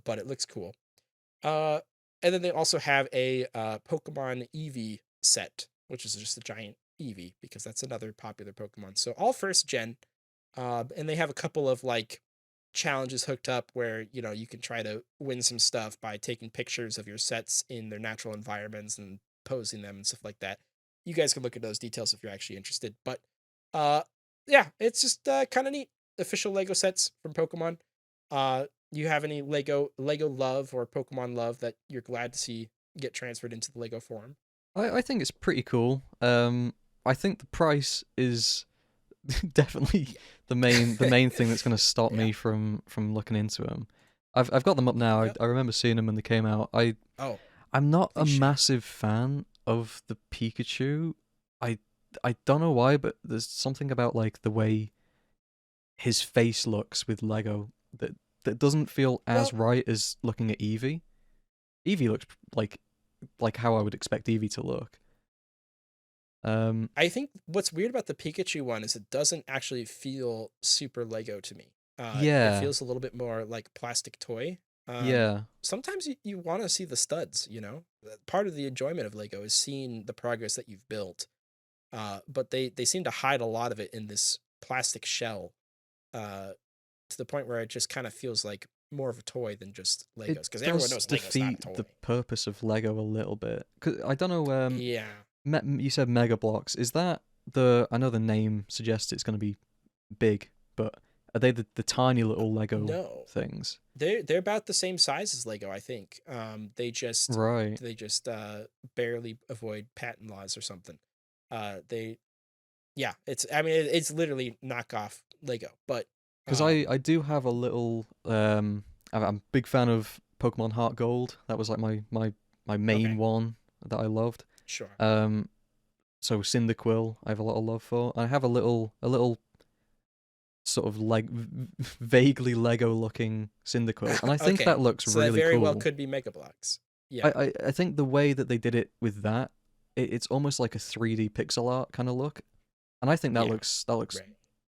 but it looks cool. Uh, and then they also have a Pokemon Eevee set, which is just a giant Eevee because that's another popular Pokemon. So all first gen, and they have a couple of like challenges hooked up where you can try to win some stuff by taking pictures of your sets in their natural environments and posing them and stuff like that. You guys can look at those details if you're actually interested. But uh, yeah, it's just kind of neat. Official Lego sets from Pokemon. You have any Lego love or Pokemon love that you're glad to see get transferred into the Lego form? I think it's pretty cool. I think the price is definitely the main thing that's going to stop Yeah. me from looking into them. I've got them up now. I, Yep. I remember seeing them when they came out. Oh, I'm not a please share. massive fan of the Pikachu. I I don't know why, but there's something about like the way his face looks with Lego that doesn't feel as Well, right as looking at Eevee. Eevee looks like how I would expect Eevee to look. Um, I think what's weird about the Pikachu one is it doesn't actually feel super Lego to me. It yeah, feels a little bit more like plastic toy. yeah. Sometimes you want to see the studs, you know? Part of the enjoyment of Lego is seeing the progress that you've built. But they seem to hide a lot of it in this plastic shell, uh, to the point where it just kind of feels like more of a toy than just It Legos. Because everyone does knows Lego's not a defeat toy. the purpose of Lego a little bit. 'Cause I don't know. Yeah. You said Mega Blocks. Is that the? I know the name suggests it's going to be big, but are they the tiny little Lego No. things? They're about the same size as Lego, I think. They just Right. they just barely avoid patent laws or something. They Yeah, it's literally knockoff Lego, but Because I do have a little. I'm a big fan of Pokemon Heart Gold. That was like my main okay, one that I loved. sure. Um, so Cyndaquil, I have a lot of love for. I have a little sort of like vaguely Lego looking Cyndaquil, and I think that Okay, looks so that really very well cool. could be Mega Blocks. I, Yeah, I, I think the way that they did it with that, it's almost like a 3D pixel art kind of look, and I think that yeah, looks right.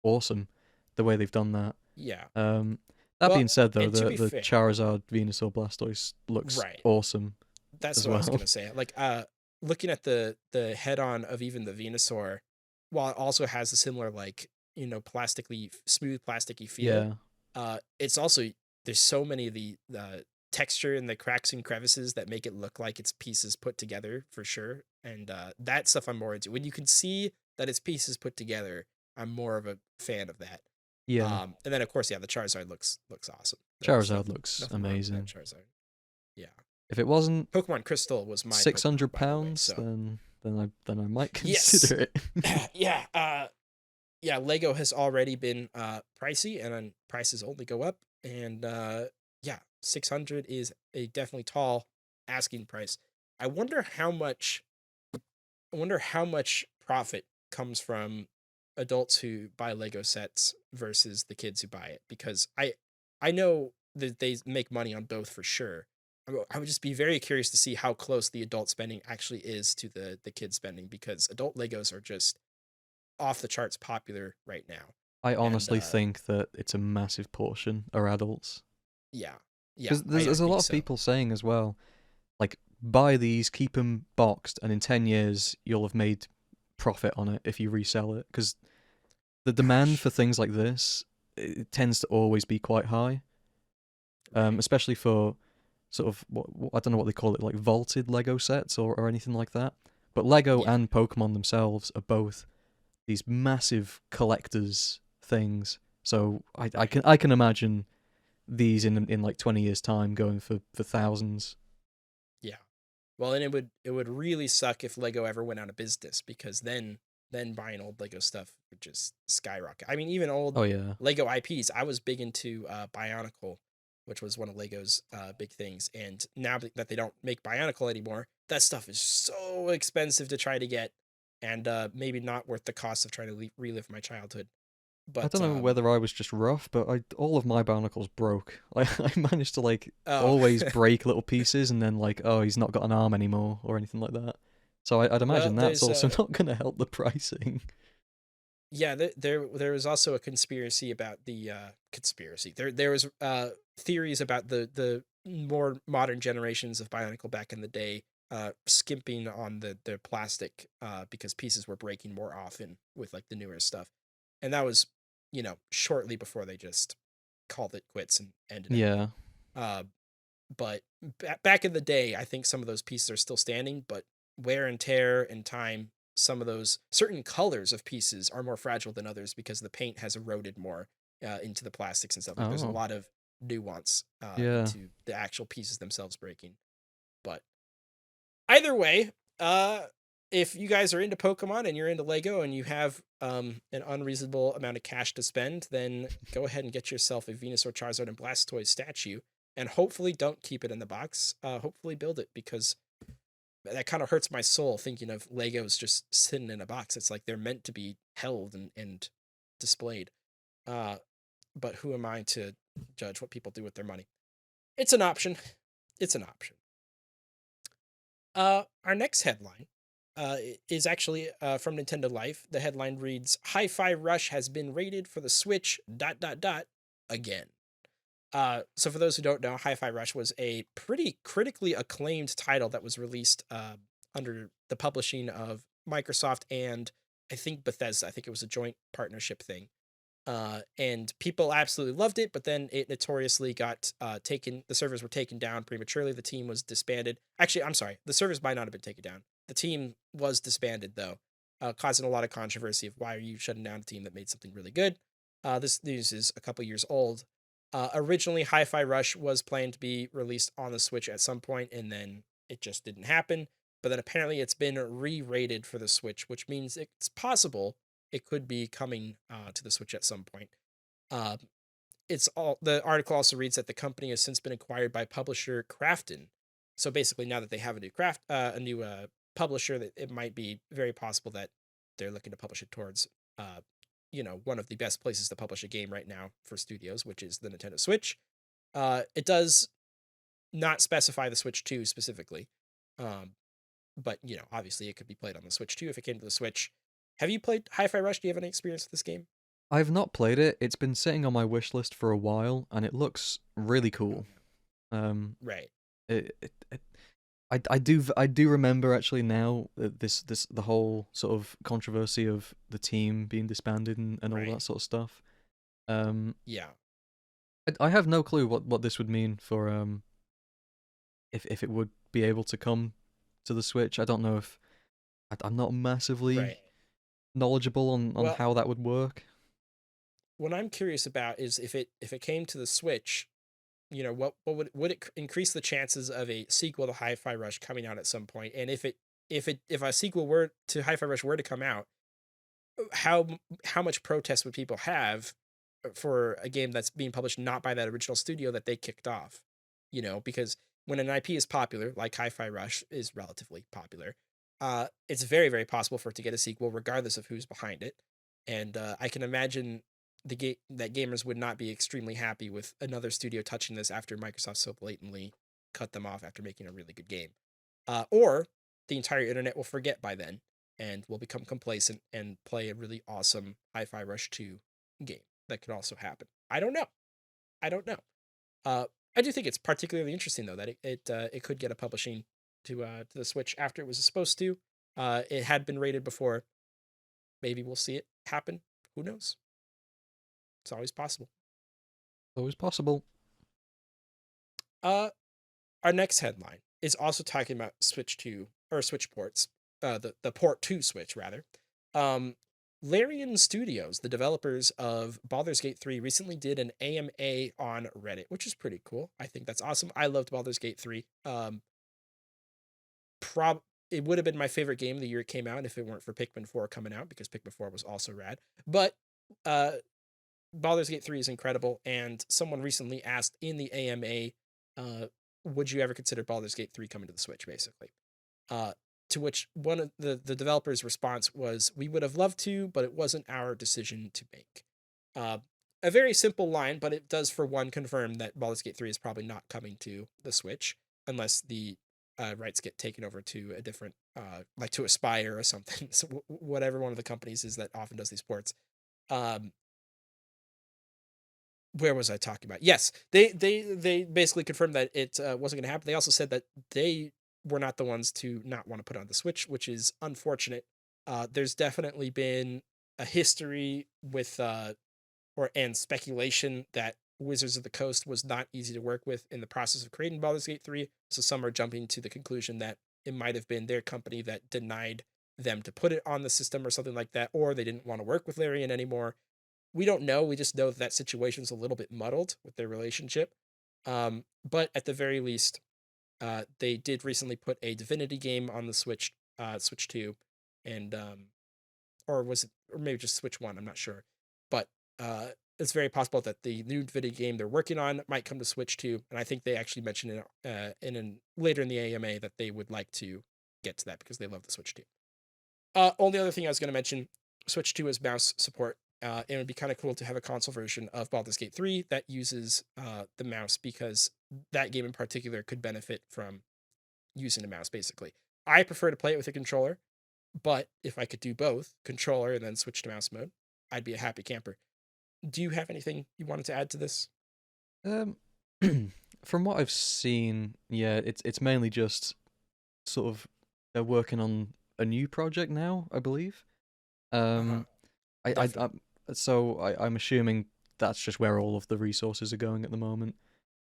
awesome, the way they've done that. Yeah. Um, that being Well, said, though, and to the be the fair, Charizard Venusaur Blastoise looks right. awesome That's as what I was well. gonna say. Like, looking at the head on of even the Venusaur, while it also has a similar like smooth plasticky feel, Yeah, it's also there's so many of the texture and the cracks and crevices that make it look like it's pieces put together for sure. And that stuff I'm more into. When you can see that it's pieces put together, I'm more of a fan of that. yeah. And then of course, yeah, the Charizard looks awesome. There's Charizard nothing looks nothing wrong with that amazing. Charizard. Yeah. If it wasn't Pokemon Crystal was my six Pokemon, hundred by the way. pounds, So then I might yes, consider it. yeah, yeah. Lego has already been pricey, and then prices only go up. And yeah, 600 is a definitely tall asking price. I wonder how much. I wonder how much profit comes from adults who buy Lego sets versus the kids who buy it, because I know that they make money on both for sure. I would just be very curious to see how close the adult spending actually is to the kid spending, because adult Legos are just off the charts popular right now. I And honestly think that it's a massive portion are adults. yeah, yeah, Because I there's a think lot of so. people saying as well. like buy these, keep them boxed, and in 10 years you'll have made profit on it if you resell it. Because the demand Gosh, for things like this, it tends to always be quite high, right? especially for sort of what I don't know what they call it, like vaulted Lego sets or anything like that. But Lego Yeah, and Pokemon themselves are both these massive collectors things. So right. I can imagine these in like 20 years time going for thousands. Yeah. Well, and it would really suck if Lego ever went out of business because then buying old Lego stuff would just skyrocket. I mean, even old Oh yeah. Lego IPs. I was big into Bionicle, which was one of Lego's big things. And now that they don't make Bionicle anymore, that stuff is so expensive to try to get, and maybe not worth the cost of trying to relive my childhood. I don't But know whether I was just rough, but I all of my barnacles broke. I managed to like oh, always break little pieces and then like, oh, he's not got an arm anymore or anything like that. So I'd well, imagine that's there's also not going to help the pricing. yeah, there was also a conspiracy about the conspiracy. There was theories about the more modern generations of Bionicle back in the day skimping on the plastic because pieces were breaking more often with like the newer stuff. And that was, shortly before they just called it quits and ended it. Yeah. Uh but back in the day, I think some of those pieces are still standing, but wear and tear and time, some of those certain colors of pieces are more fragile than others because the paint has eroded more into the plastics and stuff. Like there's a Oh. lot of nuance Yeah. into the actual pieces themselves breaking. But either way, if you guys are into Pokemon and you're into Lego and you have an unreasonable amount of cash to spend, then go ahead and get yourself a Venusaur, Charizard, and Blastoise statue, and hopefully don't keep it in the box. Hopefully build it because that kind of hurts my soul thinking of Legos just sitting in a box. It's like they're meant to be held and displayed. Uh, but who am I to judge what people do with their money? It's an option. It's an option. Our next headline is actually from Nintendo Life. The headline reads, Hi-Fi Rush has been rated for the Switch, dot, dot, dot, again. So for those who don't know, Hi-Fi Rush was a pretty critically acclaimed title that was released under the publishing of Microsoft and I think Bethesda. I think it was a joint partnership thing. And people absolutely loved it, but then it notoriously got taken. The servers were taken down prematurely. The team was disbanded. Actually, I'm sorry, the servers might not have been taken down. The team was disbanded though, causing a lot of controversy of why are you shutting down a team that made something really good. This news is a couple years old. Originally, Hi-Fi Rush was planned to be released on the Switch at some point, and then it just didn't happen. But then apparently it's been re-rated for the Switch, which means it's possible it could be coming to the Switch at some point. Uh, it's all the article also reads that the company has since been acquired by publisher Krafton. So basically, now that they have a new publisher, that it might be very possible that they're looking to publish it towards, one of the best places to publish a game right now for studios, which is the Nintendo Switch. It does not specify the Switch 2 specifically, um, but obviously it could be played on the Switch 2 if it came to the Switch. Have you played Hi-Fi Rush? Do you have any experience with this game? I've not played it. It's been sitting on my wish list for a while, and it looks really Oh cool. no. Um, Right. it I do remember actually now this the whole sort of controversy of the team being disbanded and all Right. that sort of stuff. Um, Yeah. I have no clue what this would mean for if it would be able to come to the Switch. I don't know if I'm not massively Right. knowledgeable on Well, how that would work. what I'm curious about is if it came to the Switch, what would it increase the chances of a sequel to Hi-Fi Rush coming out at some point? And if a sequel were to Hi-Fi Rush were to come out, how much protest would people have for a game that's being published not by that original studio that they kicked off? Because when an IP is popular, like Hi-Fi Rush is relatively popular, it's very, very possible for it to get a sequel regardless of who's behind it. And I can imagine that gamers would not be extremely happy with another studio touching this after Microsoft so blatantly cut them off after making a really good game. Or the entire internet will forget by then and will become complacent and play a really awesome Hi-Fi Rush 2 game. That could also happen. I don't know. I don't know. Uh, I do think it's particularly interesting though that it could get a publishing to the Switch after it was supposed to. It had been rated before. Maybe we'll see it happen. Who knows? It's always possible. Always possible. Uh, our next headline is also talking about Switch 2 or Switch ports. The port to Switch rather. Um, Larian Studios, the developers of Baldur's Gate 3, recently did an AMA on Reddit, which is pretty cool. I think that's awesome. I loved Baldur's Gate 3. Prob it would have been my favorite game the year it came out if it weren't for Pikmin 4 coming out, because Pikmin 4 was also rad. But uh Baldur's Gate 3 is incredible, and someone recently asked in the AMA, would you ever consider Baldur's Gate 3 coming to the Switch, basically? Uh, to which one of the developers' response was, we would have loved to, but it wasn't our decision to make. Uh, a very simple line, but it does, for one, confirm that Baldur's Gate 3 is probably not coming to the Switch, unless the rights get taken over to a different, like to Aspire or something. So whatever one of the companies is that often does these ports. Um, where was I talking about? Yes, they basically confirmed that it wasn't going to happen. They also said that they were not the ones to not want to put it on the Switch, which is unfortunate. There's definitely been a history with and speculation that Wizards of the Coast was not easy to work with in the process of creating Baldur's Gate 3. So some are jumping to the conclusion that it might have been their company that denied them to put it on the system or something like that, or they didn't want to work with Larian anymore. We don't know. We just know that that situation's a little bit muddled with their relationship. But at the very least, they did recently put a Divinity game on the Switch, Switch 2, and or was it, or maybe just Switch 1, I'm not sure. But uh, it's very possible that the new Divinity game they're working on might come to Switch 2, and I think they actually mentioned later in the AMA that they would like to get to that because they love the Switch 2. Only other thing I was going to mention, Switch 2 is mouse support. It would be kind of cool to have a console version of Baldur's Gate 3 that uses the mouse, because that game in particular could benefit from using a mouse, basically. I prefer to play it with a controller, but if I could do both, controller and then switch to mouse mode, I'd be a happy camper. Do you have anything you wanted to add to this? Um, from what I've seen, yeah, it's mainly just sort of they're working on a new project now, I believe. Uh huh. Um, Definitely. I'm assuming that's just where all of the resources are going at the moment.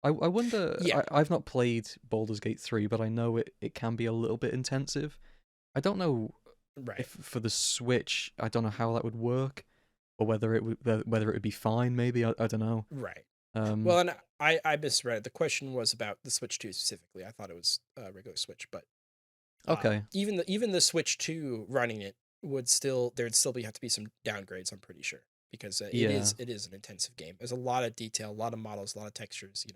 I wonder. Yeah. I've not played Baldur's Gate 3, but I know it can be a little bit intensive. I don't know Right. if for the Switch, I don't know how that would work, or whether it would be fine. Maybe I don't know. Right. Um, Well, and I misread. The question was about the Switch 2 specifically. I thought it was regular Switch, but okay, even the Switch 2 running it would still there'd still have to be some downgrades, I'm pretty sure, because yeah. it is an intensive game. There's a lot of detail, a lot of models, a lot of textures.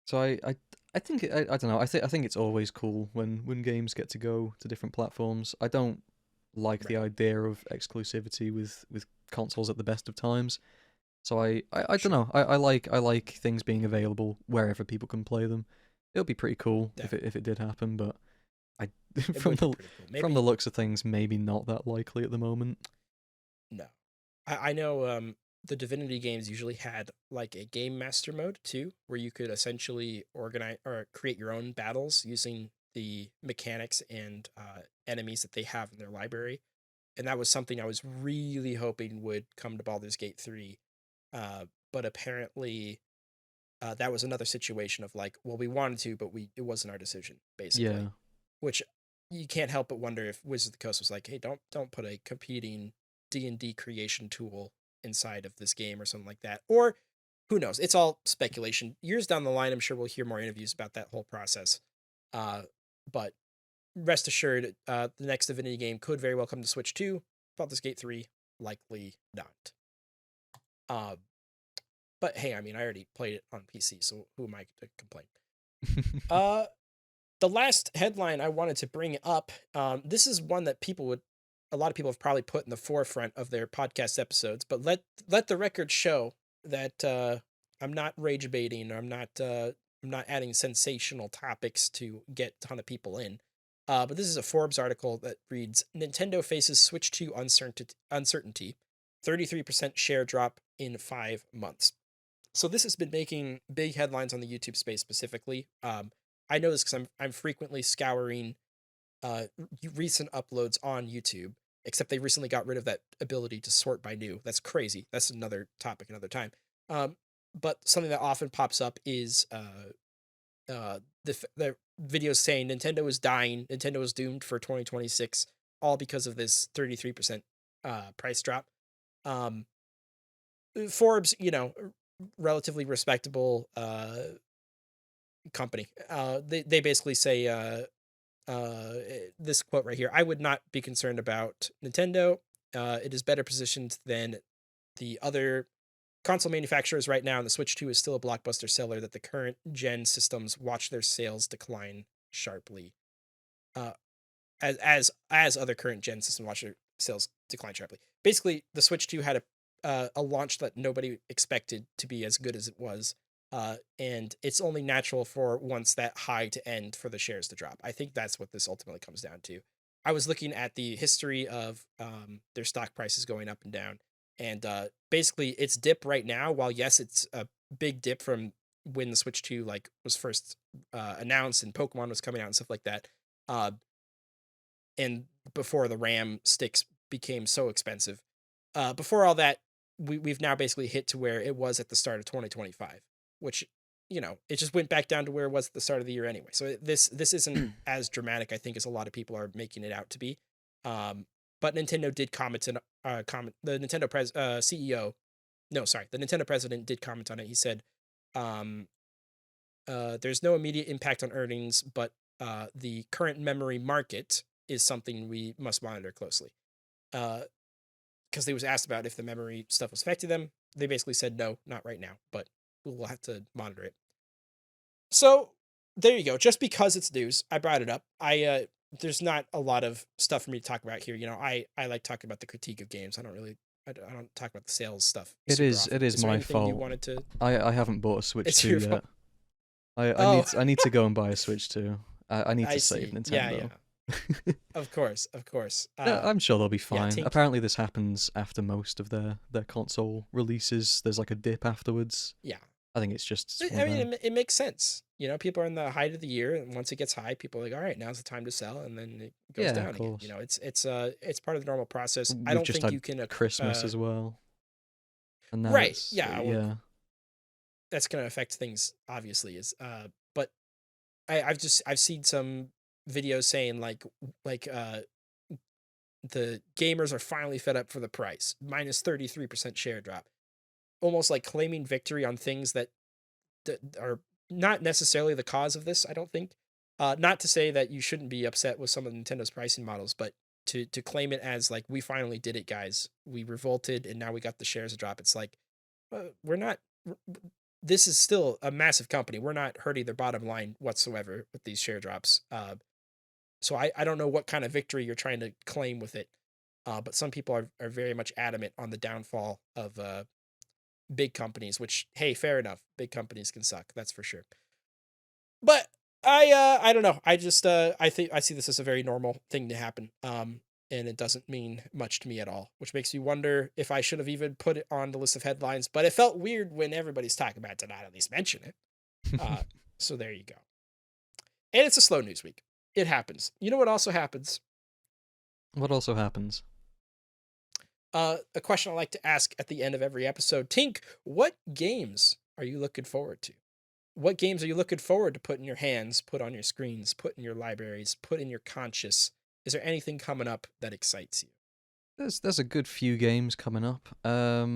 So I think I don't know. I think it's always cool when games get to go to different platforms. I don't like the Right? idea of exclusivity with consoles at the best of times. So I don't Sure, know. I like things being available wherever people can play them. It'll be pretty cool definitely. if it did happen, but I It from would be the pretty cool. from the Maybe looks of things, maybe not that likely at the moment. no. I know the Divinity games usually had like a game master mode too, where you could essentially organize or create your own battles using the mechanics and enemies that they have in their library. And that was something I was really hoping would come to Baldur's Gate 3. But apparently, that was another situation of like, well, we wanted to, but it wasn't our decision, basically. Yeah, Which you can't help but wonder if Wizards of the Coast was like, hey, don't put a competing D&D creation tool inside of this game or something like that. Or who knows? It's all speculation. Years down the line, I'm sure we'll hear more interviews about that whole process. Uh, but rest assured, the next Divinity game could very well come to Switch 2. Baldur's Gate 3, likely not. Uh, but hey, I mean, I already played it on PC, so who am I to complain? Uh, the last headline I wanted to bring up, this is one that a lot of people have probably put in the forefront of their podcast episodes, but let the record show that I'm not rage baiting, or I'm not adding sensational topics to get a ton of people in. But this is a Forbes article that reads: Nintendo faces Switch 2 uncertainty, 33% share drop in 5 months. So this has been making big headlines on the YouTube space specifically. I know this because I'm frequently scouring uh recent uploads on YouTube. Except they recently got rid of that ability to sort by new. That's crazy. That's another topic, another time. Um, but something that often pops up is the videos saying Nintendo is dying, Nintendo is doomed for 2026, all because of this 33% price drop. Um, Forbes, relatively respectable company. They basically say this quote right here: "I would not be concerned about Nintendo. It is better positioned than the other console manufacturers right now, and the Switch 2 is still a blockbuster seller. That the current gen systems watch their sales decline sharply, uh, as other current gen systems watch their sales decline sharply. Basically, the Switch 2 had a launch that nobody expected to be as good as it was, and it's only natural for once that high to end for the shares to drop. I think that's what this ultimately comes down to. I was looking at the history of their stock prices going up and down, and basically its dip right now. While yes, it's a big dip from when the Switch 2 like was first announced and Pokemon was coming out and stuff like that. Uh, and before the RAM sticks became so expensive. Before all that, we've now basically hit to where it was at the start of 2025, which it just went back down to where it was at the start of the year anyway. So this isn't as dramatic, I think, as a lot of people are making it out to be. But Nintendo did comment on the Nintendo CEO. No, sorry, the Nintendo president did comment on it. He said, um, "There's no immediate impact on earnings, but the current memory market is something we must monitor closely." Because they was asked about if the memory stuff was affecting them. They basically said no, not right now, but we'll have to monitor it. So there you go. Just because it's news, I brought it up. There's not a lot of stuff for me to talk about here. I like talking about the critique of games. I don't talk about the sales stuff It super is often. it is Is there my anything you fault. wanted to? I haven't bought a Switch It's 2 your fault. yet. I Oh, need I need to go and buy a Switch 2. I need I to save see. Yeah, yeah. Nintendo. Of course, of course. I'm sure they'll be Yeah, fine. Tink. Apparently this happens after most of their console releases. There's like a dip afterwards. Yeah. I think it's one I of mean, them. it makes sense. People are in the height of the year, and once it gets high, people are like, all right, now's the time to sell, and then it goes Yeah, of down again. course. It's part of the normal process. I We've don't just think had you can, Christmas as well. And now right? it's Yeah, well, yeah. that's gonna affect things, obviously. But I've seen some videos saying like the gamers are finally fed up for the price, minus 33% share drop, almost like claiming victory on things that are not necessarily the cause of this. I don't think. Not to say that you shouldn't be upset with some of Nintendo's pricing models, but to claim it as like we finally did it, guys. We revolted, and now we got the shares to drop. It's like we're not. This is still a massive company. We're not hurting their bottom line whatsoever with these share drops. So I don't know what kind of victory you're trying to claim with it. But some people are very much adamant on the downfall of big companies, which hey, fair enough. Big companies can suck, that's for sure. But I don't know. I just I think I see this as a very normal thing to happen. And it doesn't mean much to me at all, which makes me wonder if I should have even put it on the list of headlines, but it felt weird when everybody's talking about it to not at least mention it. Uh so there you go. And it's a slow news week. It happens. You know what also happens? What also happens? A question I like to ask at the end of every episode. Tink, what games are you looking forward to? What games are you looking forward to put in your hands, put on your screens, put in your libraries, put in your conscious? Is there anything coming up that excites you? There's a good few games coming up. A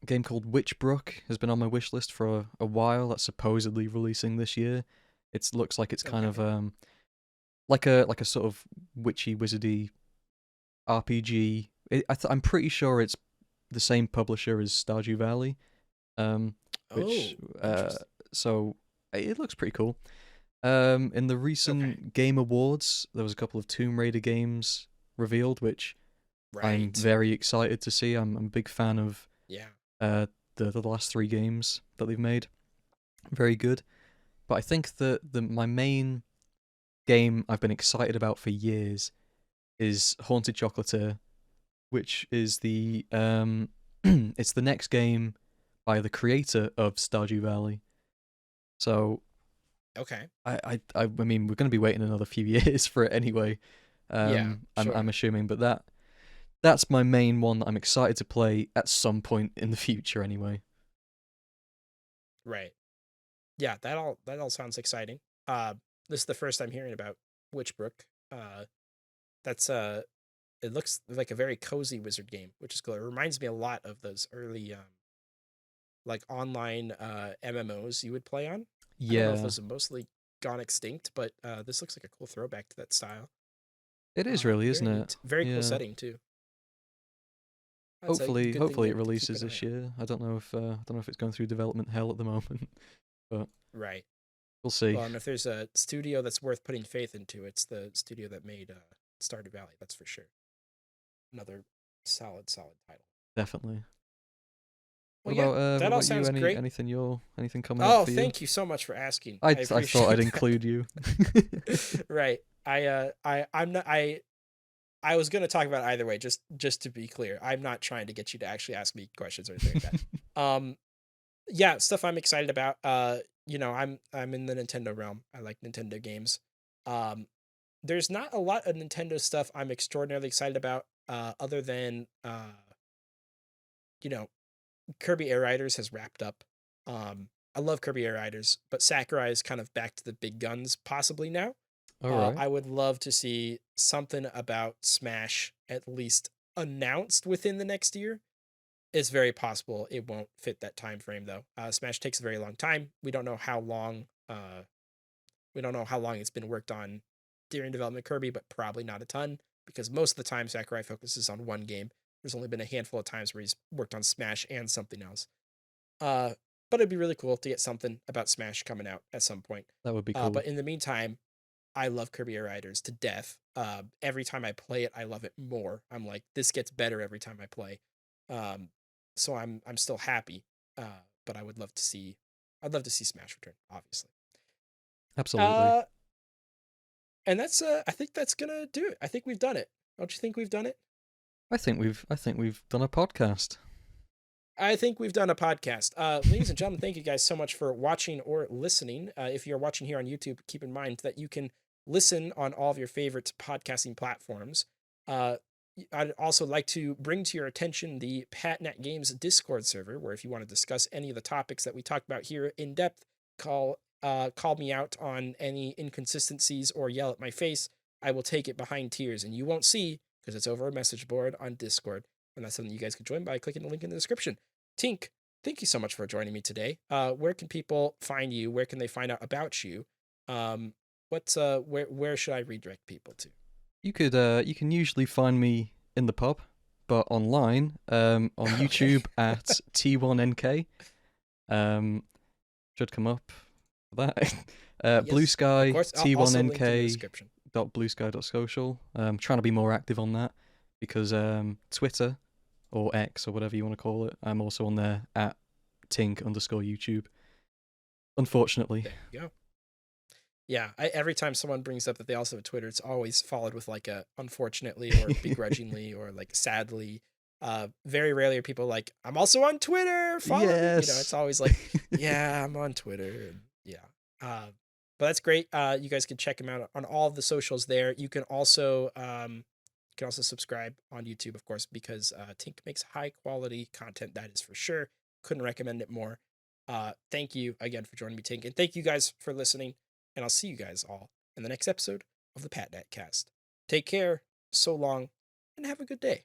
game called Witchbrook has been on my wish list for a while. That's supposedly releasing this year. It looks like it's kind of Okay. like a sort of witchy wizardy RPG. I'm pretty sure it's the same publisher as Stardew Valley. Um, which Oh, interesting. so it looks pretty cool. In the Okay. recent Game Awards, there was a couple of Tomb Raider games revealed, which I'm Right. very excited to see. I'm a big fan of Yeah. uh the last three games that they've made. Very good. But I think the my main game I've been excited about for years is Haunted Chocolatier, which is the it's the next game by the creator of Stardew Valley. So Okay. I mean, we're going to be waiting another few years for it anyway. Yeah, I'm sure. assuming, but that's my main one that I'm excited to play at some point in the future anyway. Right. Yeah, that all sounds exciting. This is the first I'm hearing about Witchbrook. That's it looks like a very cozy wizard game, which is cool. It reminds me a lot of those early like online MMOs you would play on. I don't know if Yeah, those have mostly gone extinct, but this looks like a cool throwback to that style. it is really, isn't Very it? neat. Very cool Yeah. setting too. That's a Hopefully, good thing hopefully it to keep releases an eye this on. year. I don't know if it's going through development hell at the moment, but Right. we'll see. Well, and if there's a studio that's worth putting faith into, it's the studio that made Stardew Valley. That's for sure. Another solid title. Definitely. Well, yeah, What that all about you? sounds great. Anything coming up Oh, for you? thank you so much for asking. I I thought I'd appreciate that. include you. Right. I'm not I was gonna talk about it either way, just to be clear. I'm not trying to get you to actually ask me questions or anything like that. Yeah, stuff I'm excited about. I'm in the Nintendo realm. I like Nintendo games. Um, there's not a lot of Nintendo stuff I'm extraordinarily excited about, other than you know, Kirby Air Riders has wrapped up. I love Kirby Air Riders, but Sakurai is kind of back to the big guns possibly now. All right. I would love to see something about Smash at least announced within the next year. It's very possible it won't fit that time frame though. Smash takes a very long time. We don't know how long it's been worked on during development Kirby, but probably not a ton because most of the time Sakurai focuses on one game. There's only been a handful of times where he's worked on Smash and something else. Uh, but it'd be really cool to get something about Smash coming out at some point. That would be cool. But in the meantime, I love Kirby Air Riders to death. Every time I play it, I love it more. I'm like, this gets better every time I play. Um, so I'm still happy. But I'd love to see Smash return, obviously. Absolutely. Uh, and that's I think that's gonna do it. I think we've done it. Don't you think we've done it? I think we've done a podcast. I think we've done a podcast. Ladies and gentlemen, thank you guys so much for watching or listening. If you're watching here on YouTube, keep in mind that you can listen on all of your favorite podcasting platforms. Uh, I'd also like to bring to your attention the Pat Nat Games Discord server, where if you want to discuss any of the topics that we talked about here in depth, call me out on any inconsistencies or yell at my face. I will take it behind tears, and you won't see because it's over a message board on Discord. And that's something you guys can join by clicking the link in the description. Tink, thank you so much for joining me today. Where can people find you? Where can they find out about you? Where should I redirect people to? You can usually find me in the pub, but online on Okay. YouTube at T1NK. Um, should come up for that. Blue Yes, of Sky course. I'll also link in the T1NK description. dot bluesky.social. Trying to be more active on that because Twitter or X or whatever you want to call it, I'm also on there at Tink underscore YouTube. Unfortunately. There you go. Yeah, every time someone brings up that they also have Twitter, it's always followed with like a unfortunately or begrudgingly or like sadly. Very rarely are people like, I'm also on Twitter, follow me. It's Yes. always like, yeah, I'm on Twitter. And yeah. But that's great. You guys can check him out on all of the socials there. You can also subscribe on YouTube, of course, because Tink makes high quality content. That is for sure. Couldn't recommend it more. Thank you again for joining me, Tink, and thank you guys for listening. And I'll see you guys all in the next episode of the Pat Nat Cast. Take care, so long, and have a good day.